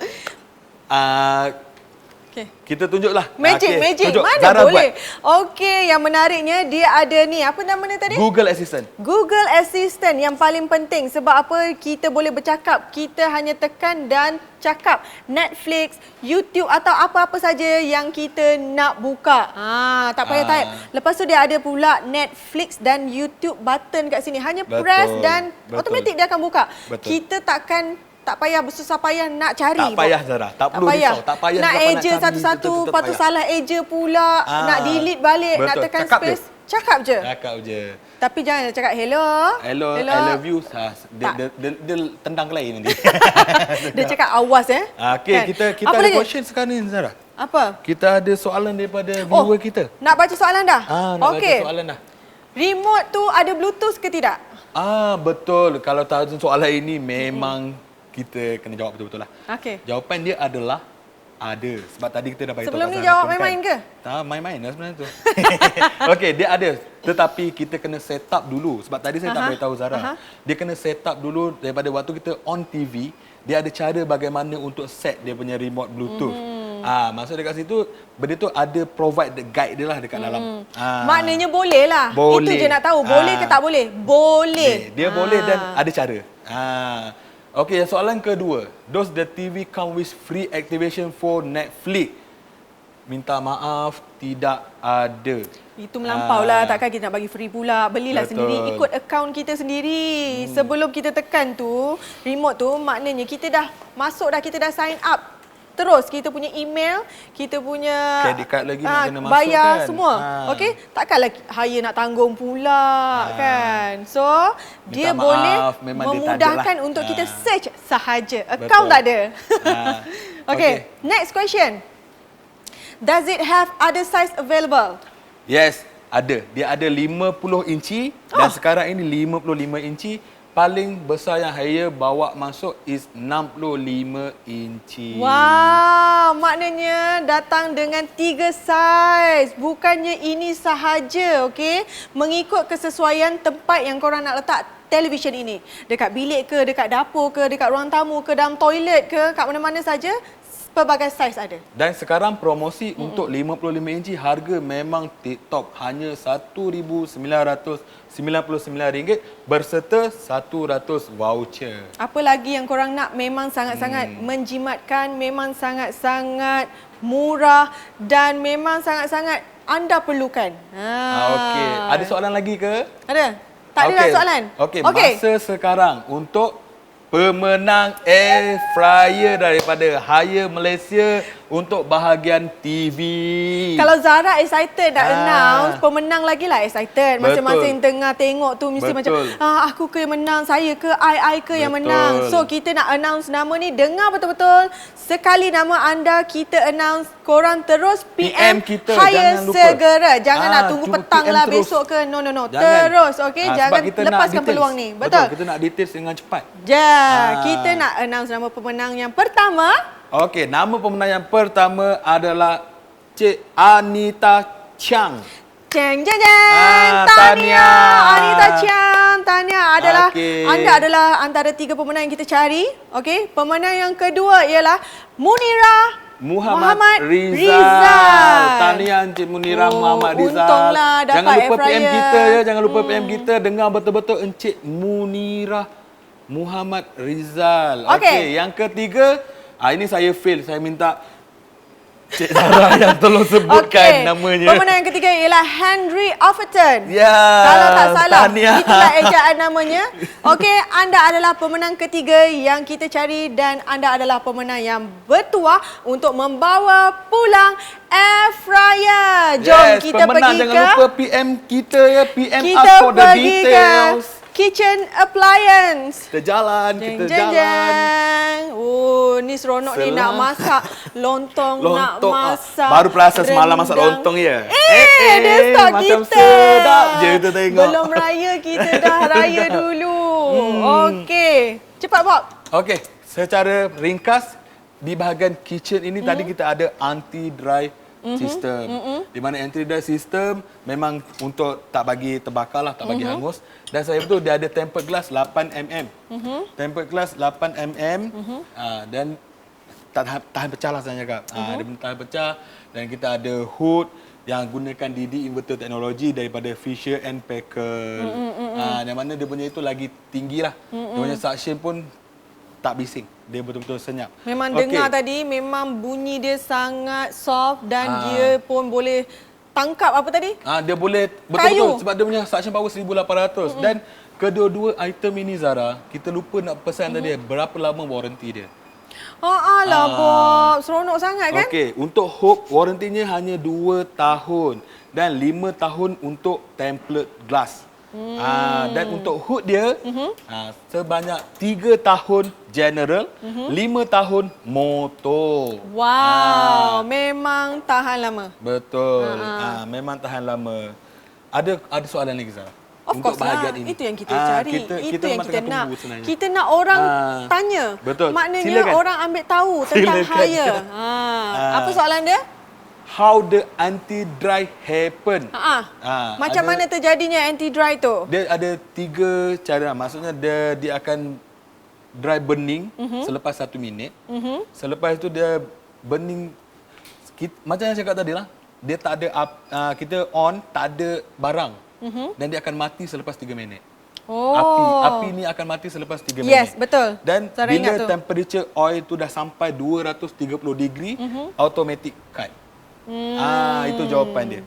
Okey. Kita tunjuklah. Magic. Tunjuk. Mana Zara boleh? buat. Okey, yang menariknya dia ada ni. Apa nama dia tadi? Google Assistant. Google Assistant yang paling penting. Sebab apa? Kita boleh bercakap. Kita hanya tekan dan cakap. Netflix, YouTube atau apa-apa saja yang kita nak buka. Tak payah type. Lepas tu dia ada pula Netflix dan YouTube button kat sini. Hanya press dan automatik dia akan buka. Betul. Kita tak payah bersusah payah nak cari. Tak payah Zara. Tak perlu risau. Tak payah nak sebab eja cari, satu-satu, betul-betul lepas tu tak payah. salah eja pula, nak delete balik, nak Betul. tekan Cakap space. Cakap je. Cakap je. Tapi jangan cakap hello. Hello, I love you. Dia tendang ke lain nanti. Dia cakap awas Okey, Kan? kita Apa ada lagi? question sekarang ni Zara. Apa? Kita ada soalan daripada viewer kita. Nak baca soalan dah? Nak baca soalan dah. Remote tu ada Bluetooth ke tidak? Betul. Kalau tahu soalan ini memang kita kena jawab betul-betul lah. Okey. Jawapan dia adalah ada. Sebab tadi kita dah bagi tahu. Sebelum kat ni Zara jawab pun kan. main-main ke? Tak, main-main lah sebenarnya tu. Okey, dia ada. Tetapi kita kena set up dulu. Sebab tadi saya tak beritahu Zara. Dia kena set up dulu daripada waktu kita on TV. Dia ada cara bagaimana untuk set dia punya remote Bluetooth. Maksud dekat situ, benda tu ada provide the guide dia lah dekat dalam. Maknanya boleh lah. Boleh. Itu je nak tahu. Boleh ke tak boleh? Boleh. Dia boleh dan ada cara. Okey, soalan kedua. Does the TV come with free activation for Netflix? Minta maaf, tidak ada. Itu melampau lah. Takkan kita nak bagi free pula. Belilah Betul. sendiri. Ikut akaun kita sendiri. Sebelum kita tekan tu, remote tu, maknanya kita dah masuk dah, kita dah sign up. Terus kita punya email, kita punya Credit card lagi nak kena masuk bayar kan? semua. Okey? Takkanlah hire nak tanggung pula kan. So, dia Minta boleh maaf, memang dia tak ada memudahkan lah. untuk kita search sahaja. Akaun tak ada. Okey, next question. Does it have other size available? Yes, ada. Dia ada 50 inci dan sekarang ini 55 inci. Paling besar yang saya bawa masuk is 65 inci. Wow, maknanya datang dengan 3 saiz. Bukannya ini sahaja, okey? Mengikut kesesuaian tempat yang korang nak letak televisyen ini. Dekat bilik ke, dekat dapur ke, dekat ruang tamu ke, dalam toilet ke, kat mana-mana saja, pelbagai saiz ada. Dan sekarang promosi untuk 55 inci harga memang tip-top. Hanya RM1,999 berserta 100 voucher. Apa lagi yang korang nak, memang sangat-sangat menjimatkan, memang sangat-sangat murah dan memang sangat-sangat anda perlukan. Okey, ada soalan lagi ke? Ada? Tak ada dah soalan? Okey, masa sekarang untuk pemenang air fryer daripada Haier Malaysia untuk bahagian TV. Kalau Zara excited nak announce, pemenang lagi lah excited. Masing-masing tengah tengok tu mesti macam, aku ke yang menang, saya ke, I ke yang menang. So kita nak announce nama ni, dengar betul-betul. Sekali nama anda kita announce, korang terus PM kita, Haier jangan lupa. segera. Jangan nak tunggu cuba petang PM lah terus. besok ke. No. Jangan. Terus, okey? Sebab Jangan kita nak lepaskan details. peluang ni. Betul, kita nak details dengan cepat. Kita nak announce nama pemenang yang pertama. Okey, nama pemenang yang pertama adalah Cik Anita Chang. Jeng. Tahniah Tahniah. Anita Chang. Tahniah adalah Okey. anda adalah antara 3 pemenang yang kita cari. Okey, pemenang yang kedua ialah Munira Muhammad Rizal. Tahniah Encik Munira Muhammad Rizal. Untunglah dapat Jangan lupa air fryer. PM kita ya, jangan lupa PM kita, dengar betul-betul Encik Munira Muhammad Rizal. Okey. Okey, yang ketiga, ini saya fail. Saya minta Cik Zara yang tolong sebutkan namanya. Pemenang yang ketiga ialah Henry Offerton. Ya, Kalau tak salah, tahniah. itulah ejaan namanya. Okey, anda adalah pemenang ketiga yang kita cari dan anda adalah pemenang yang bertuah untuk membawa pulang air fryer. Jom Yes, kita pemenang, pergi jangan ke... lupa PM kita ya. PM us Kita for the pergi ke details. kitchen appliance. Kita jalan, kita Jeng, jeng, jalan. jeng. Oh, ni seronok ni nak masak lontong, nak Lontong. masak. Baru perasa semalam masak rendang. lontong ya. Dia start macam kita. sedap je kita tengok. Belum raya kita dah raya dulu. Okey. Cepat Bob. Okey, secara ringkas di bahagian kitchen ini tadi kita ada anti-dry system. Di mana anti-dry system memang untuk tak bagi terbakar lah, tak bagi hangus. Dan saya betul dia ada tempered glass 8mm. Tempered glass 8mm dan tahan pecah lah saya cakap. Dia tahan pecah dan kita ada hood yang gunakan DD inverter teknologi daripada Fisher and Paykel. Yang mana dia punya itu lagi tinggi lah. Dia punya suction pun tak bising. Dia betul-betul senyap. Memang dengar tadi memang bunyi dia sangat soft dan dia pun boleh tangkap apa tadi? Dia boleh betul-betul sebab dia punya suction power 1800 dan kedua-dua item ini Zara, kita lupa nak pesan tadi berapa lama warranty dia. Alah Bob, seronok sangat kan? Okey, untuk hook warrantinya hanya 2 tahun dan 5 tahun untuk template glass. Dan untuk hood dia sebanyak 3 tahun general, 5 tahun motor. Wow, memang tahan lama. Betul. Memang tahan lama. Ada soalan lagi Zara? Of untuk course bahagian lah. ini. Itu yang kita cari. Itu yang memang kita tengah nak. tunggu sebenarnya. Kita nak orang tanya. Betul. Maknanya Silakan. orang ambil tahu tentang Silakan. hire. Apa soalan dia? How the anti-dry happen? Macam mana terjadinya anti-dry tu? Dia ada 3 cara. Maksudnya dia akan dry burning selepas 1 minit. Selepas itu dia burning macam yang saya cakap tadi lah. Dia tak ada kita on, tak ada barang. Dan dia akan mati selepas 3 minit. Api ni akan mati selepas 3 minit. Yes, betul. Dan Saya bila ingat tu. temperature oil tu dah sampai 230 degree, automatic cut. Itu jawapan dia.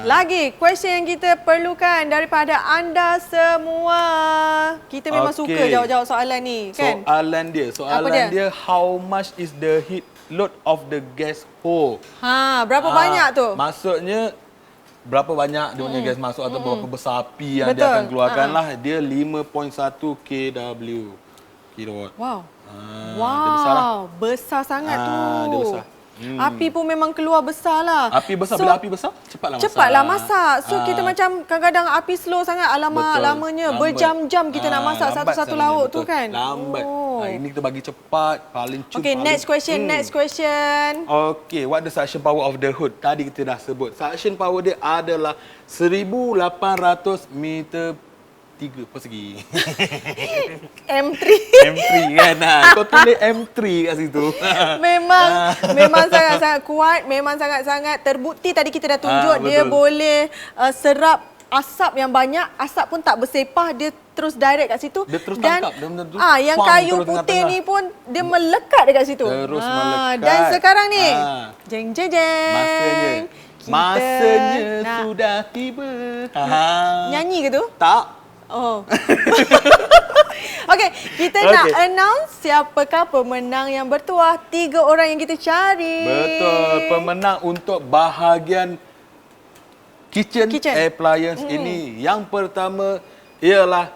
Lagi, question yang kita perlukan daripada anda semua. Kita memang suka jawab-jawab soalan ni, kan? Soalan dia, how much is the heat load of the gas hole? Berapa banyak tu? Maksudnya berapa banyak dia punya gas masuk atau berapa besar api yang Betul. dia akan keluarkan lah. Dia 5.1 kW. Kilowatt. Wow. Dia besar lah. Besar sangat tu. Dia besar. Api pun memang keluar besar lah. Api besar, bila api besar, cepatlah masak. Cepatlah masak. So kita macam kadang-kadang api slow sangat. Alamak, Betul. lamanya. Lambat. Berjam-jam kita nak masak Lambat satu-satu sebenarnya, lauk tu betul. kan. Lambat. Ini kita bagi cepat, paling cun. Okay, next question. Okay, what the suction power of the hood? Tadi kita dah sebut. Suction power dia adalah 1,800 meter 3 persegi. M3. M3 kan. Kau tulis M3 kat situ. Memang sangat-sangat kuat. Memang sangat-sangat terbukti. Tadi kita dah tunjuk dia betul. boleh serap asap yang banyak. Asap pun tak bersepah. Dia terus direct kat situ. Dia terus dan, tangkap. Dia betul-betul yang pam kayu terus putih tengah-tengah. ni pun dia melekat dekat situ. Terus melekat. Dan sekarang ni, jeng jeng jeng. Masanya sudah tiba. Nyanyi ke tu? Tak. Oh. Okey, kita nak announce siapakah pemenang yang bertuah. 3 orang yang kita cari. Betul. Pemenang untuk bahagian kitchen. Appliance ini. Yang pertama ialah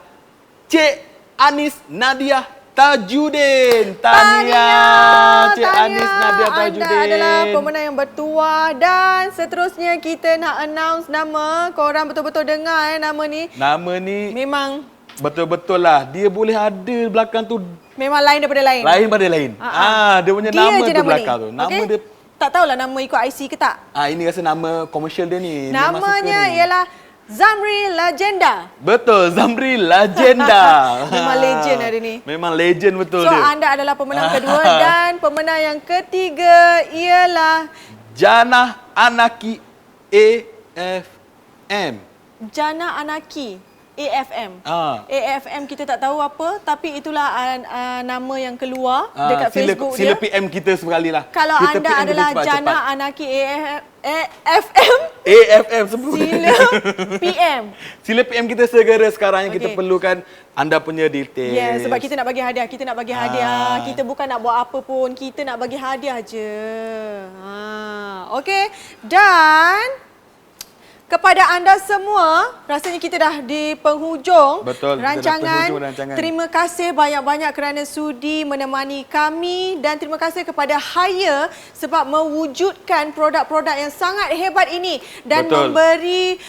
Cik Anis Nadia Tajudin. Tahniah Cik Anis Nadia Tajudin. Anda adalah pemenang yang bertuah. Dan seterusnya kita nak announce nama. Korang betul-betul dengar nama ni. Nama ni memang betul-betul lah. Dia boleh ada belakang tu. Memang lain daripada lain. Lain pada lain. Dia punya nama tu belakang tu. Nama dia. Tak tahulah nama ikut IC ke tak. Ini rasa nama komersial dia ni. Namanya ialah Zamri Legenda. Betul, Zamri Legenda. Memang legend hari ni. Memang legend betul dia. So dia. anda adalah pemenang kedua dan pemenang yang ketiga ialah Jannah Anaki AFM. Jannah Anaki. AFM. Ah. AFM kita tak tahu apa, tapi itulah nama yang keluar dekat Facebook sila dia. PM kita sekali lah. Kalau kita anda PM kita adalah cepat-cepat. jana anaki AFM, AFM sebut. sila PM. Sila PM kita segera sekarang yang kita Okey. perlukan anda punya details. Ya, sebab kita nak bagi hadiah. Kita nak bagi hadiah. Kita bukan nak buat apa pun. Kita nak bagi hadiah je. Okey. Dan kepada anda semua, rasanya kita dah di penghujung Betul, kita dah rancangan. penghujung rancangan. Terima kasih banyak-banyak kerana sudi menemani kami dan terima kasih kepada Haier sebab mewujudkan produk-produk yang sangat hebat ini dan Betul. memberi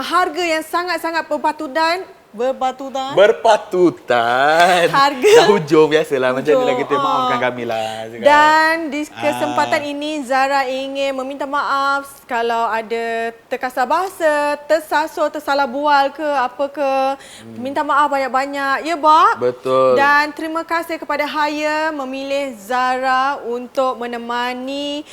harga yang sangat-sangat berpatutan. Harga. Dah hujung biasalah. Macam Hujung, inilah kita maafkan kami lah. Dan di kesempatan ini Zara ingin meminta maaf kalau ada terkasar bahasa, tersasul, tersalah bual ke apa ke. Minta maaf banyak-banyak. Ya, Bob? Betul. Dan terima kasih kepada Haier memilih Zara untuk menemani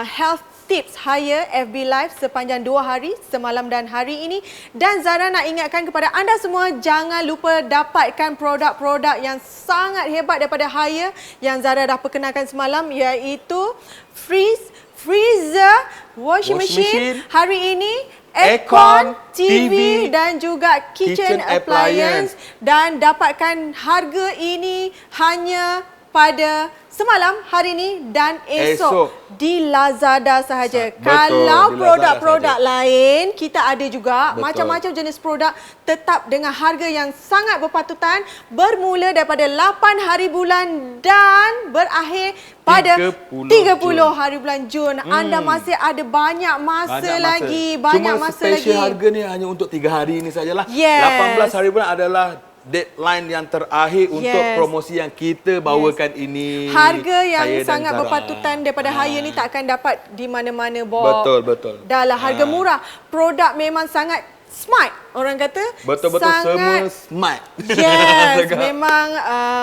health tips Haier FB Live sepanjang 2 hari, semalam dan hari ini. Dan Zara nak ingatkan kepada anda semua, jangan lupa dapatkan produk-produk yang sangat hebat daripada Haier yang Zara dah perkenalkan semalam, iaitu freezer, washing machine, hari ini aircon, TV dan juga kitchen appliance. Dan dapatkan harga ini hanya pada semalam, hari ini dan esok di Lazada sahaja. Betul, Kalau di produk-produk Lazada lain, kita ada juga Betul. macam-macam jenis produk tetap dengan harga yang sangat berpatutan, bermula daripada 8 hari bulan dan berakhir pada 30 hari bulan Jun. Anda masih ada banyak masa lagi. Banyak Cuma masa lagi. special harga ni hanya untuk 3 hari ini sajalah. Yes. 18 hari bulan adalah deadline yang terakhir untuk Yes. promosi yang kita bawakan ini. Harga yang Saya dan sangat Zara. berpatutan daripada Haier ni tak akan dapat di mana-mana, Bob. Betul. Dah lah harga murah. Produk memang sangat smart, orang kata. Betul-betul semua smart. Yes, memang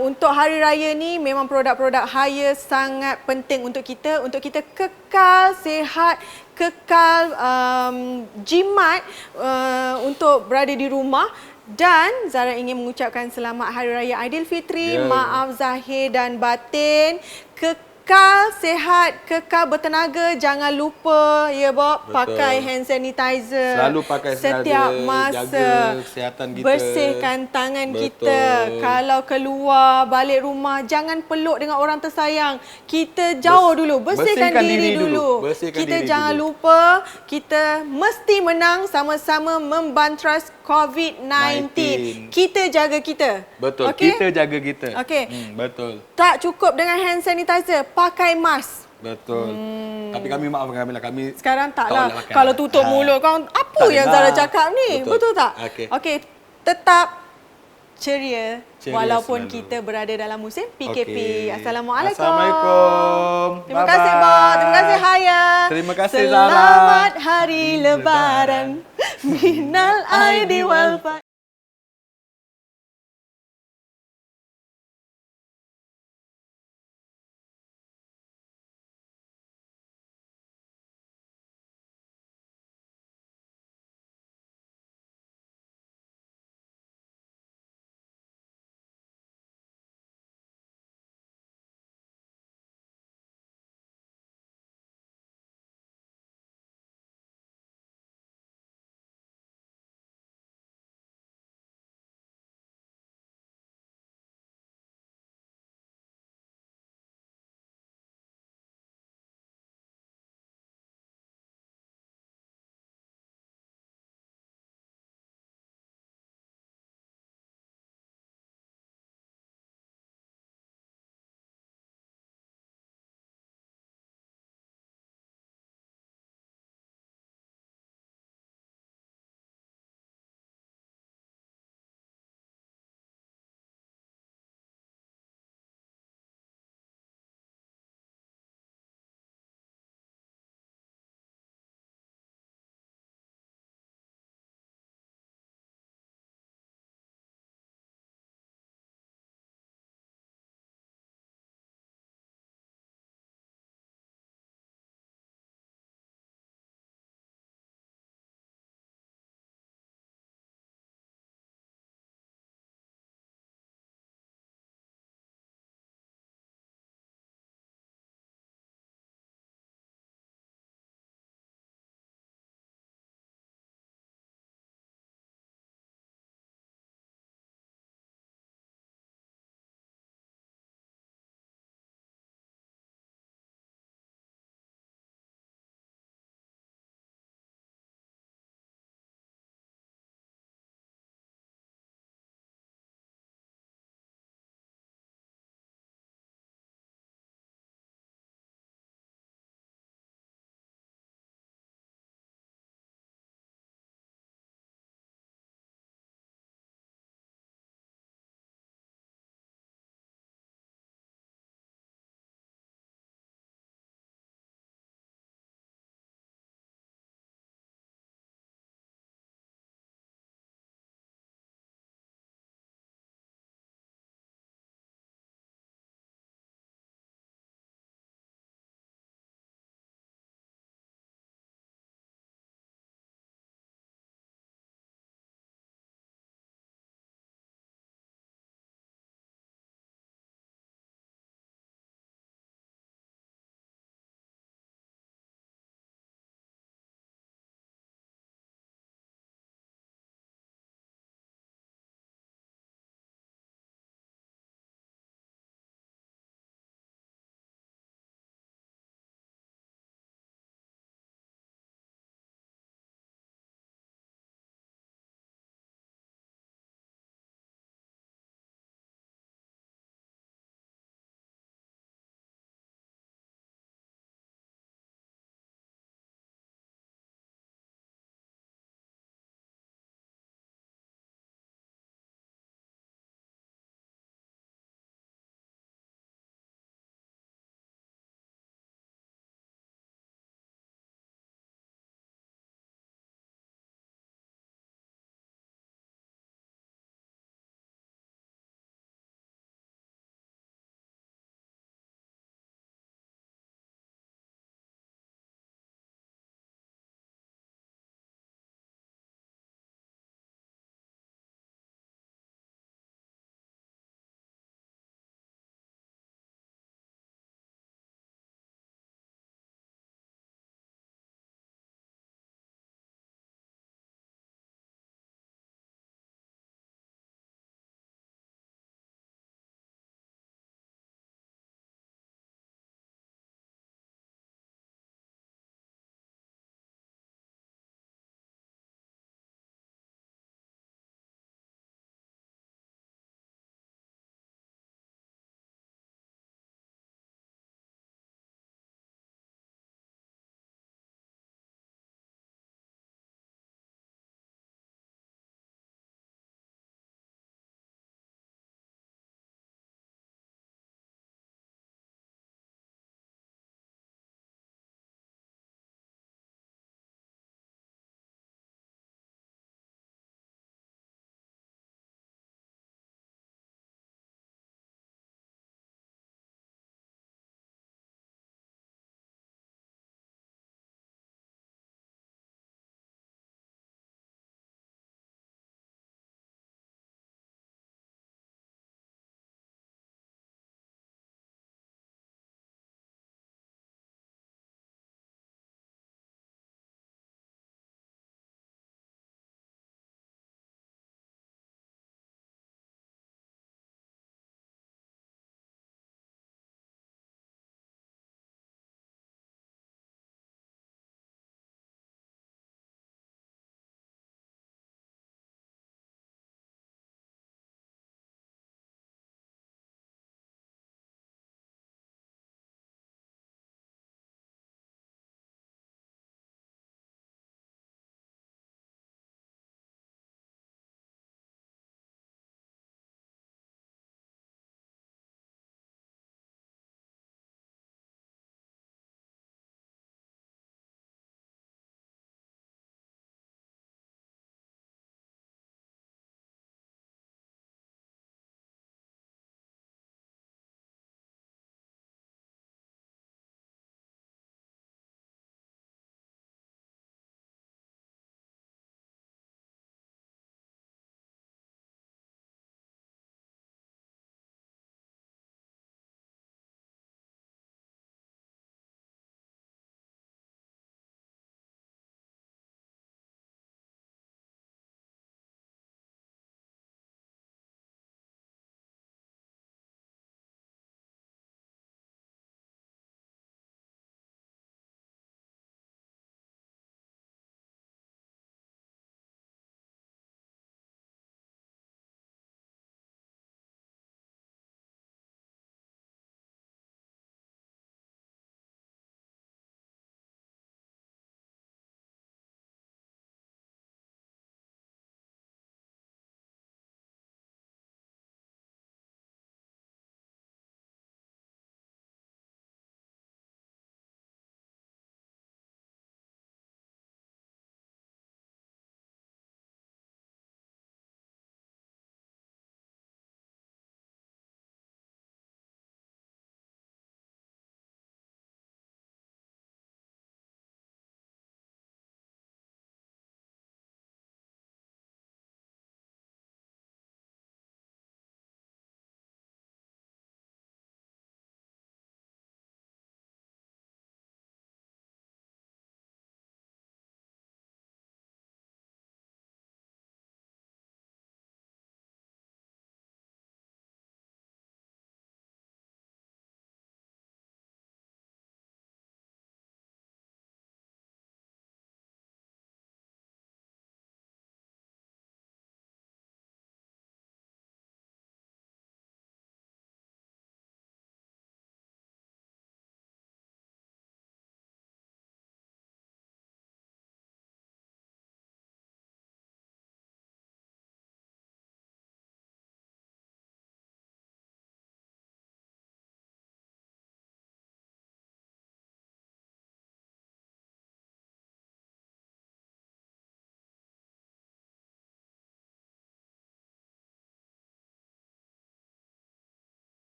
untuk hari raya ni memang produk-produk Haier sangat penting untuk kita kekal sihat, kekal jimat untuk berada di rumah. Dan Zara ingin mengucapkan selamat Hari Raya Aidilfitri, maaf zahir dan batin, kekal sihat, kekal bertenaga. Jangan lupa, ya Bob, pakai hand sanitizer. Selalu pakai setiap masa. jaga kesihatan kita. Bersihkan tangan kita. Kalau keluar, balik rumah, jangan peluk dengan orang tersayang. Kita jauh dulu, bersihkan diri dulu. Kita jangan lupa, kita mesti menang sama-sama membantras COVID-19. Kita jaga kita. Betul, okay? kita jaga kita. Okey. Betul. Tak cukup dengan hand sanitizer, pakai mask. Betul. Tapi kami maafkan kami lah. Kami Sekarang tak taklah. boleh pakai Kalau lah. tutup mulut kau, apa Tak yang dengar. Zara cakap ni? Betul tak? Okey. Tetap ceria walaupun selalu. kita berada dalam musim PKP. Okey. Assalamualaikum. Assalamualaikum. Terima kasih, Bob. Terima kasih, Haier. Terima kasih, Zara. Selamat Hari Lebaran. Minal aidin wal faizin.